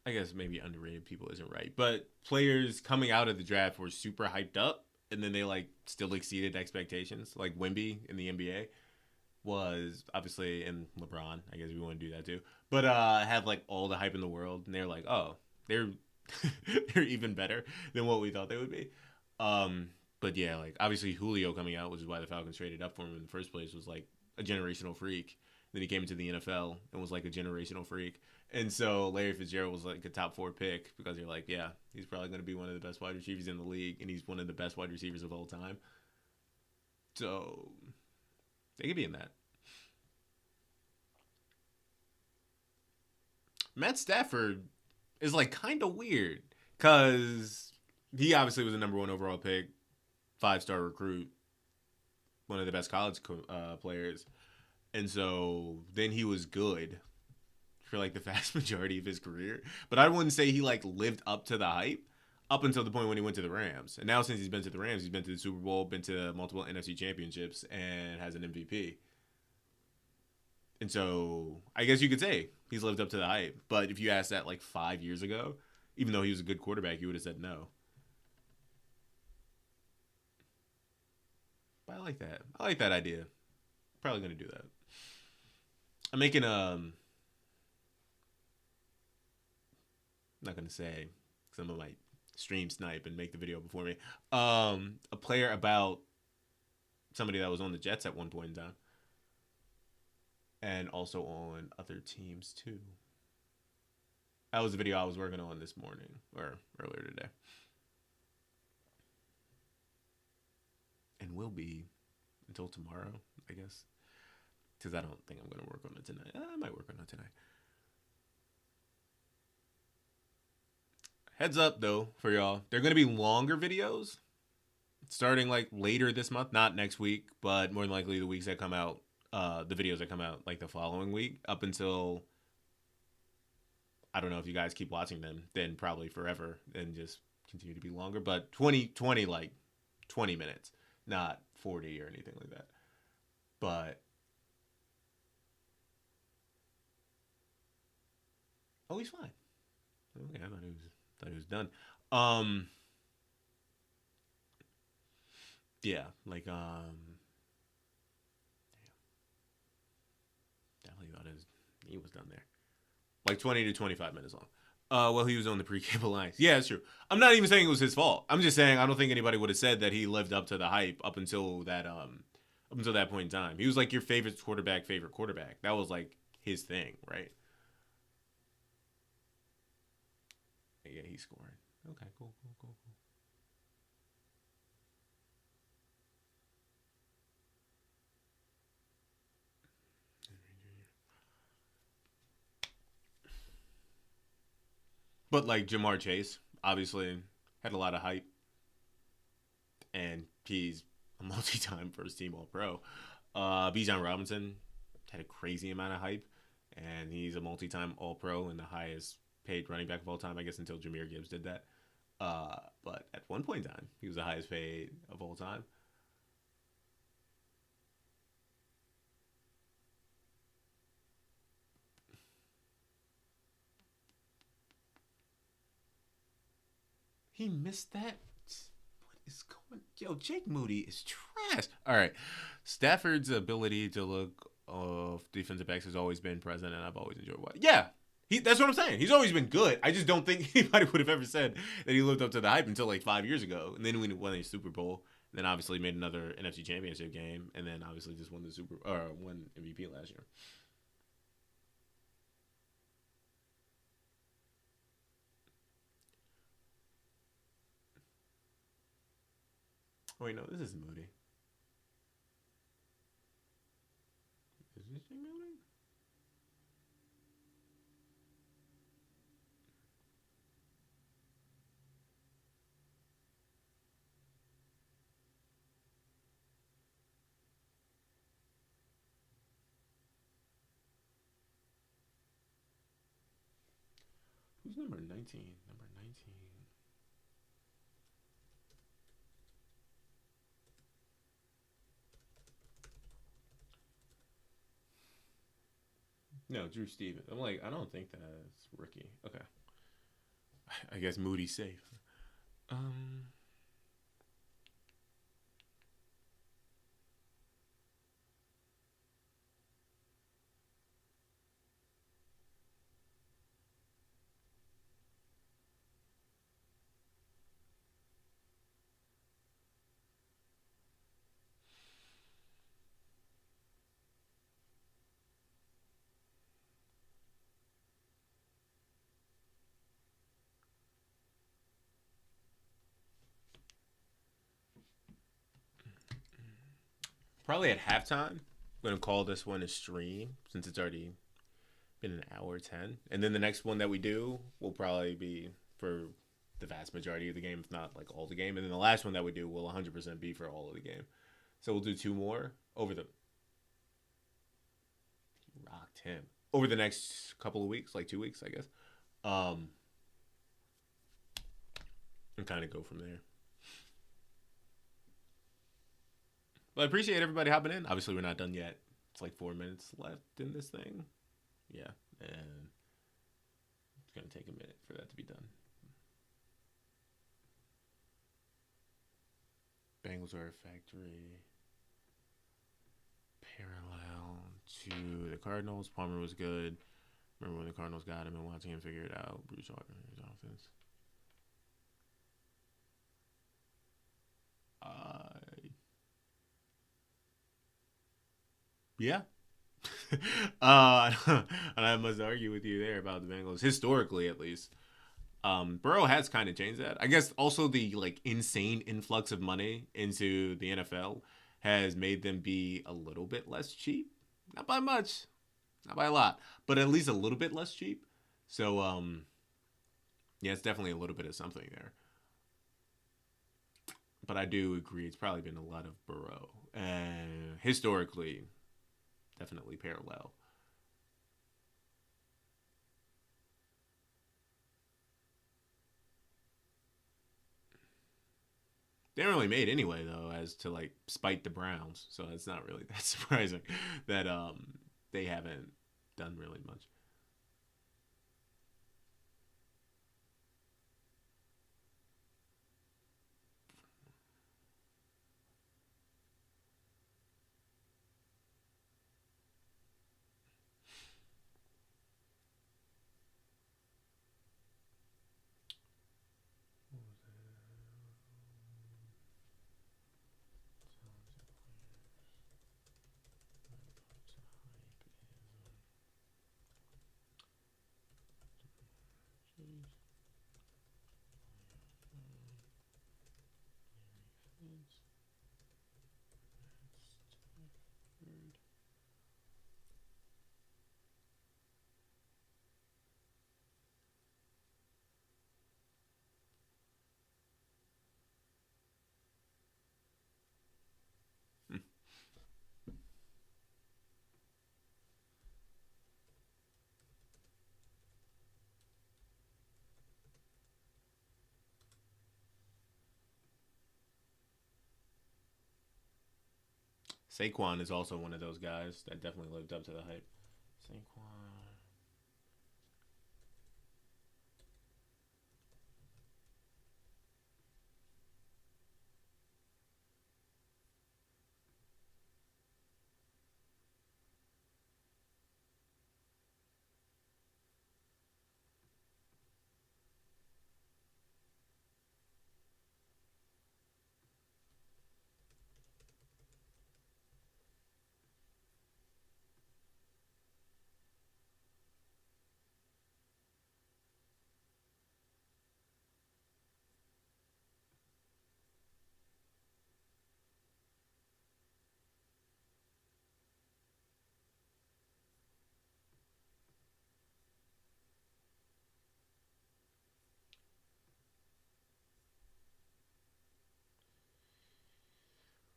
I guess maybe underrated people isn't right, but players coming out of the draft were super hyped up, and then they like still exceeded expectations. Like Wemby in the NBA was obviously, and LeBron. I guess we want to do that too, but had like all the hype in the world, and they're like, oh, they're they're even better than what we thought they would be. Um, but yeah, like obviously Julio coming out, which is why the Falcons traded up for him in the first place, was like a generational freak. Then he came into the NFL and was like a generational freak. And so Larry Fitzgerald was like a top 4 pick because you're like, yeah, he's probably going to be one of the best wide receivers in the league, and he's one of the best wide receivers of all time. So they could be in that. Matt Stafford is like kind of weird because he obviously was the number 1 overall pick, 5-star recruit, one of the best college players, and so then he was good for like the vast majority of his career. But I wouldn't say he like lived up to the hype. up until the point when he went to the Rams. And now since he's been to the Rams, he's been to the Super Bowl, been to multiple NFC championships, and has an MVP. And so I guess you could say he's lived up to the hype. But if you asked that like 5 years ago, even though he was a good quarterback, you would have said no. But I like that. I like that idea. Probably gonna do that. I'm making not gonna say some of my stream snipe and make the video before me. A player about somebody that was on the Jets at one point in time, and also on other teams too. That was the video I was working on this morning or earlier today, and will be until tomorrow, I guess, because I don't think I'm gonna work on it tonight. I might work on it tonight. Heads up though for y'all, they're gonna be longer videos starting like later this month, not next week, but more than likely the weeks that come out, the videos that come out like the following week, up until, I don't know if you guys keep watching them, then probably forever and just continue to be longer. But 20 like 20 minutes, not 40 or anything like that. But oh, he's fine. Okay, I thought he was done. Yeah, like definitely thought he was done there. Like 20 to 25 minutes long. Well, he was on the pre-cable lines. Yeah, it's true. I'm not even saying it was his fault. I'm just saying I don't think anybody would have said that he lived up to the hype up until that point in time. He was like your favorite quarterback. That was like his thing, right? Yeah, he scored. Okay, cool. But like Jamar Chase, obviously had a lot of hype, and he's a multi-time first-team All-Pro. Bijan Robinson had a crazy amount of hype, and he's a multi-time All-Pro and the highest paid running back of all time, I guess, until Jahmyr Gibbs did that. But at one point in time, he was the highest paid of all time. He missed that. What is going? Yo, Jake Moody is trash. All right, Stafford's ability to look off defensive backs has always been present, and I've always enjoyed watching. Yeah, that's what I'm saying. He's always been good. I just don't think anybody would have ever said that he lived up to the hype until like 5 years ago. And then when he won a Super Bowl, then obviously made another NFC Championship game, and then obviously just won won MVP last year. Oh wait, no, this is Moody. Is this Moody? Who's number 19? Number 19. No, Drew Stevens. I'm like, I don't think that's rookie. Okay. I guess Moody's safe. Um, Probably at halftime. I'm gonna call this one a stream since it's already been an hour 10, and then the next one that we do will probably be for the vast majority of the game, if not like all the game, and then the last one that we do will 100% be for all of the game. So we'll do two more over the rocked him over the next couple of weeks, like 2 weeks, I guess. and kind of go from there. But I appreciate everybody hopping in. Obviously, we're not done yet. It's like 4 minutes left in this thing. Yeah, and it's gonna take a minute for that to be done. Bengals are a factory parallel to the Cardinals. Palmer was good. Remember when the Cardinals got him and watching him figure it out? Bruce Harper, his offense. Yeah. I don't have much to argue with you there about the Bengals, historically at least. Burrow has kind of changed that. I guess also the like insane influx of money into the NFL has made them be a little bit less cheap. Not by much, not by a lot, but at least a little bit less cheap. So yeah, it's definitely a little bit of something there. But I do agree, it's probably been a lot of Burrow, and historically, definitely parallel. They haven't really made anyway though, as to like spite the Browns. So it's not really that surprising that they haven't done really much. Saquon is also one of those guys that definitely lived up to the hype. Saquon.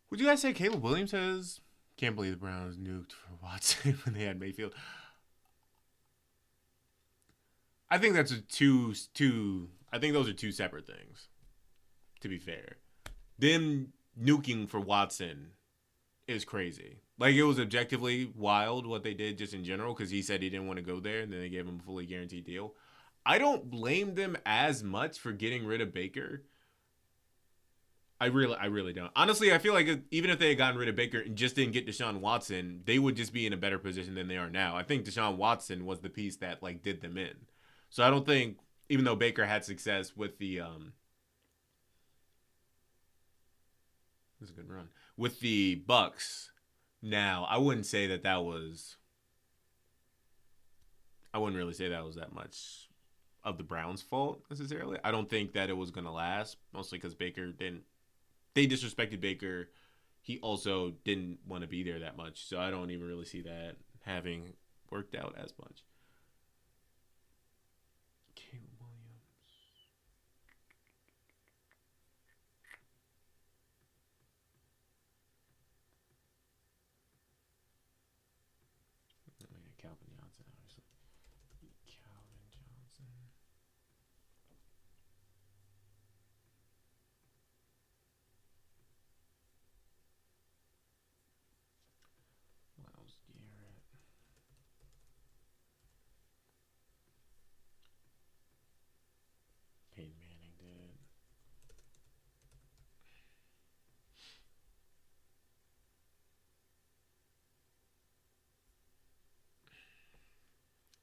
Would you guys say Caleb Williams has? Can't believe the Browns nuked for Watson when they had Mayfield. I think that's a two. I think those are two separate things. To be fair, them nuking for Watson is crazy. Like it was objectively wild what they did just in general because he said he didn't want to go there, and then they gave him a fully guaranteed deal. I don't blame them as much for getting rid of Baker. I really don't. Honestly, I feel like even if they had gotten rid of Baker and just didn't get Deshaun Watson, they would just be in a better position than they are now. I think Deshaun Watson was the piece that like did them in. So I don't think, even though Baker had success with the this is a good run with the Bucks. Now I wouldn't say that that was. I wouldn't really say that was that much of the Browns' fault necessarily. I don't think that it was going to last, mostly because Baker didn't. They disrespected Baker. He also didn't want to be there that much, so I don't even really see that having worked out as much. Caleb Williams. Oh, yeah, Calvin Johnson, obviously. Calvin Johnson.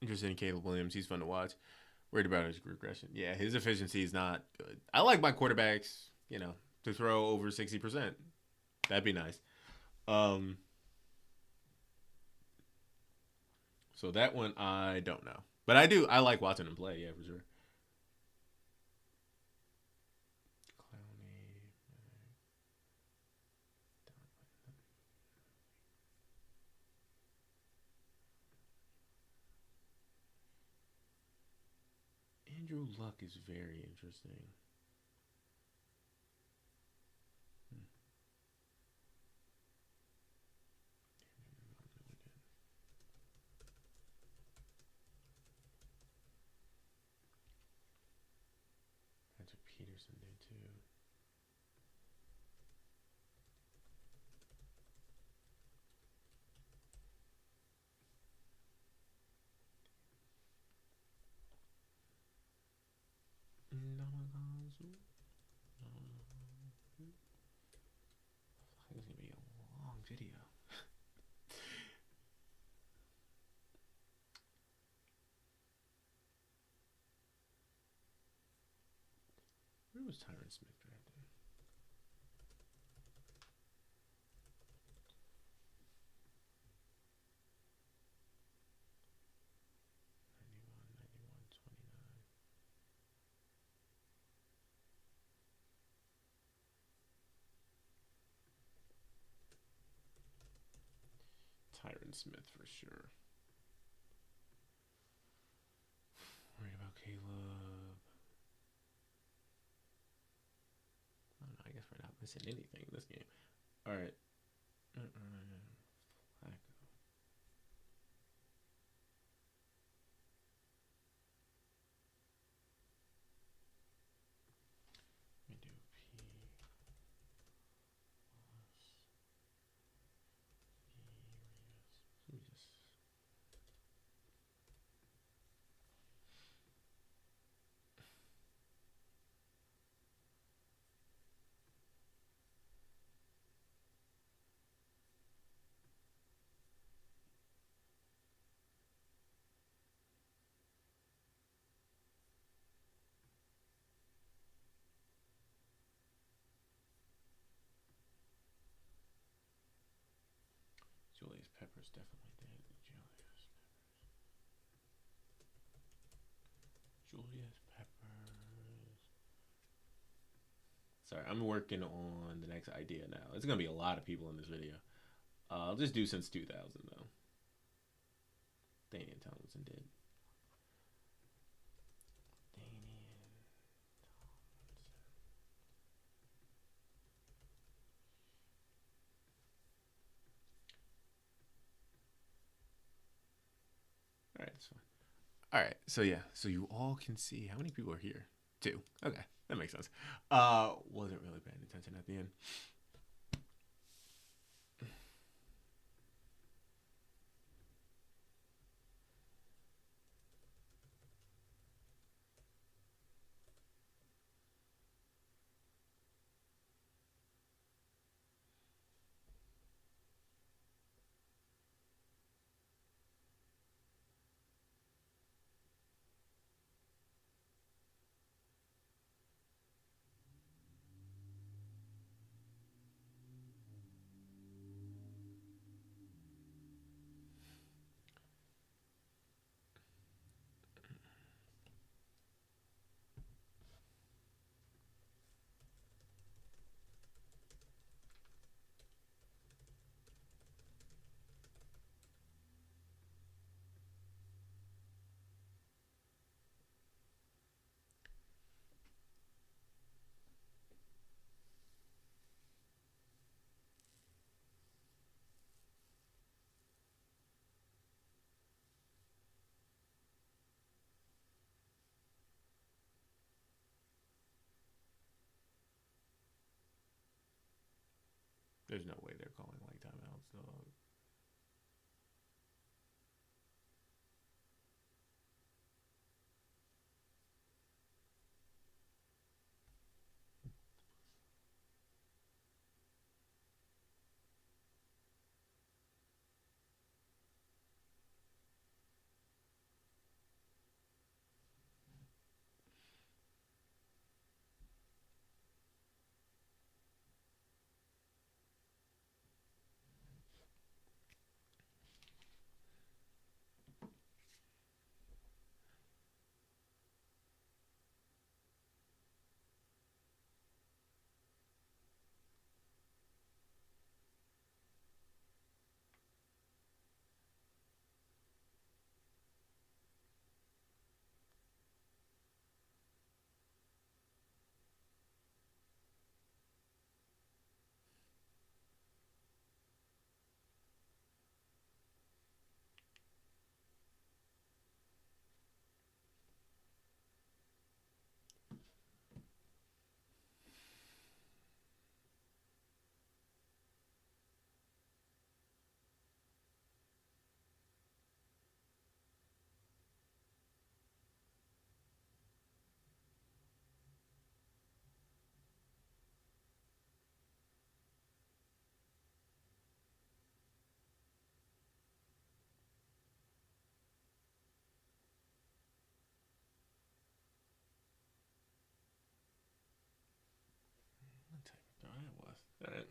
Interested in Caleb Williams. He's fun to watch. Worried about his regression. Yeah, his efficiency is not good. I like my quarterbacks, to throw over 60%. That'd be nice. Um, so that one I don't know, but I do. I like watching him play. Yeah, for sure. Clowney. Andrew Luck is very interesting. Hmm. That's what Peterson did too. Namagazu. This is gonna be a long video. Where was Tyron Smith drafted? Tyron Smith for sure. Worried about Caleb. I don't know. I guess we're not missing anything in this game. All right. Flacco. Let me do P plus Let me just. Julius Peppers definitely did. Julius Peppers. Sorry, I'm working on the next idea now. It's gonna be a lot of people in this video. I'll just do since 2000 though. Daniel Tomlinson did. All right, that's fine. All right, so yeah, so you all can see how many people are here. 2. Okay, that makes sense. Wasn't really paying attention at the end. There's no way they're calling like timeouts, dog. All right.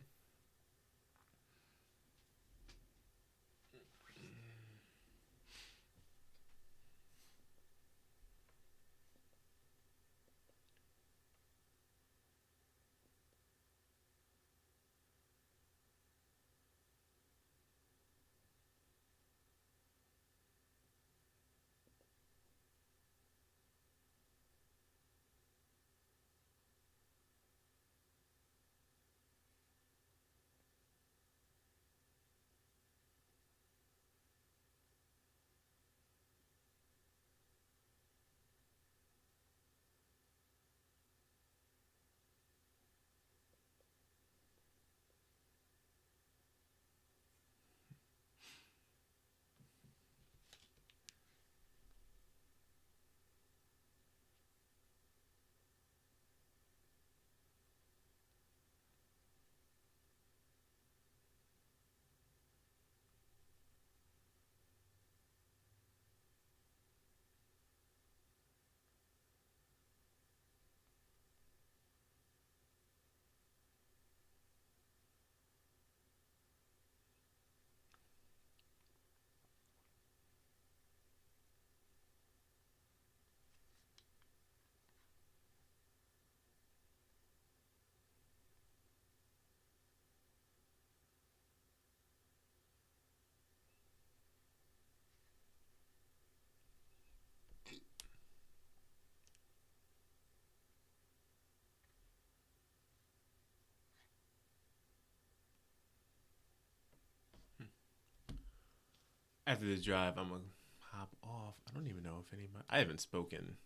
After this drive, I'm gonna hop off. I don't even know if anybody. I haven't spoken.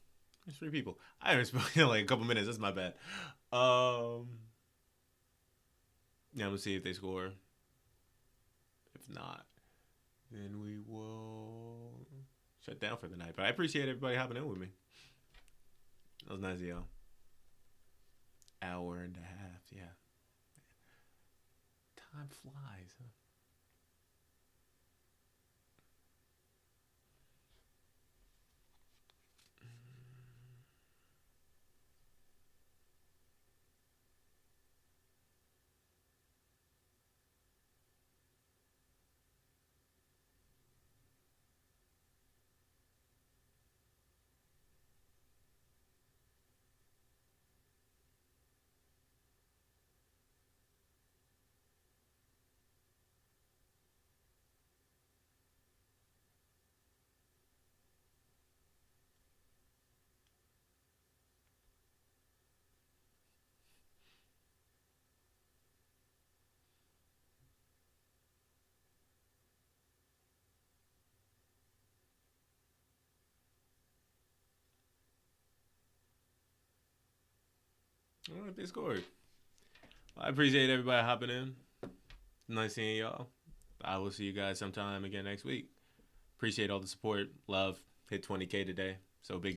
There's 3 people. I haven't spoken in like a couple minutes. That's my bad. Um. Yeah, I'm gonna see if they score. If not, then we will shut down for the night. But I appreciate everybody hopping in with me. That was nice, y'all. Hour and a half. Yeah. Time flies. Huh? All right, they scored. Well, I appreciate everybody hopping in. Nice seeing y'all. I will see you guys sometime again next week. Appreciate all the support, love. Hit 20K today, so big.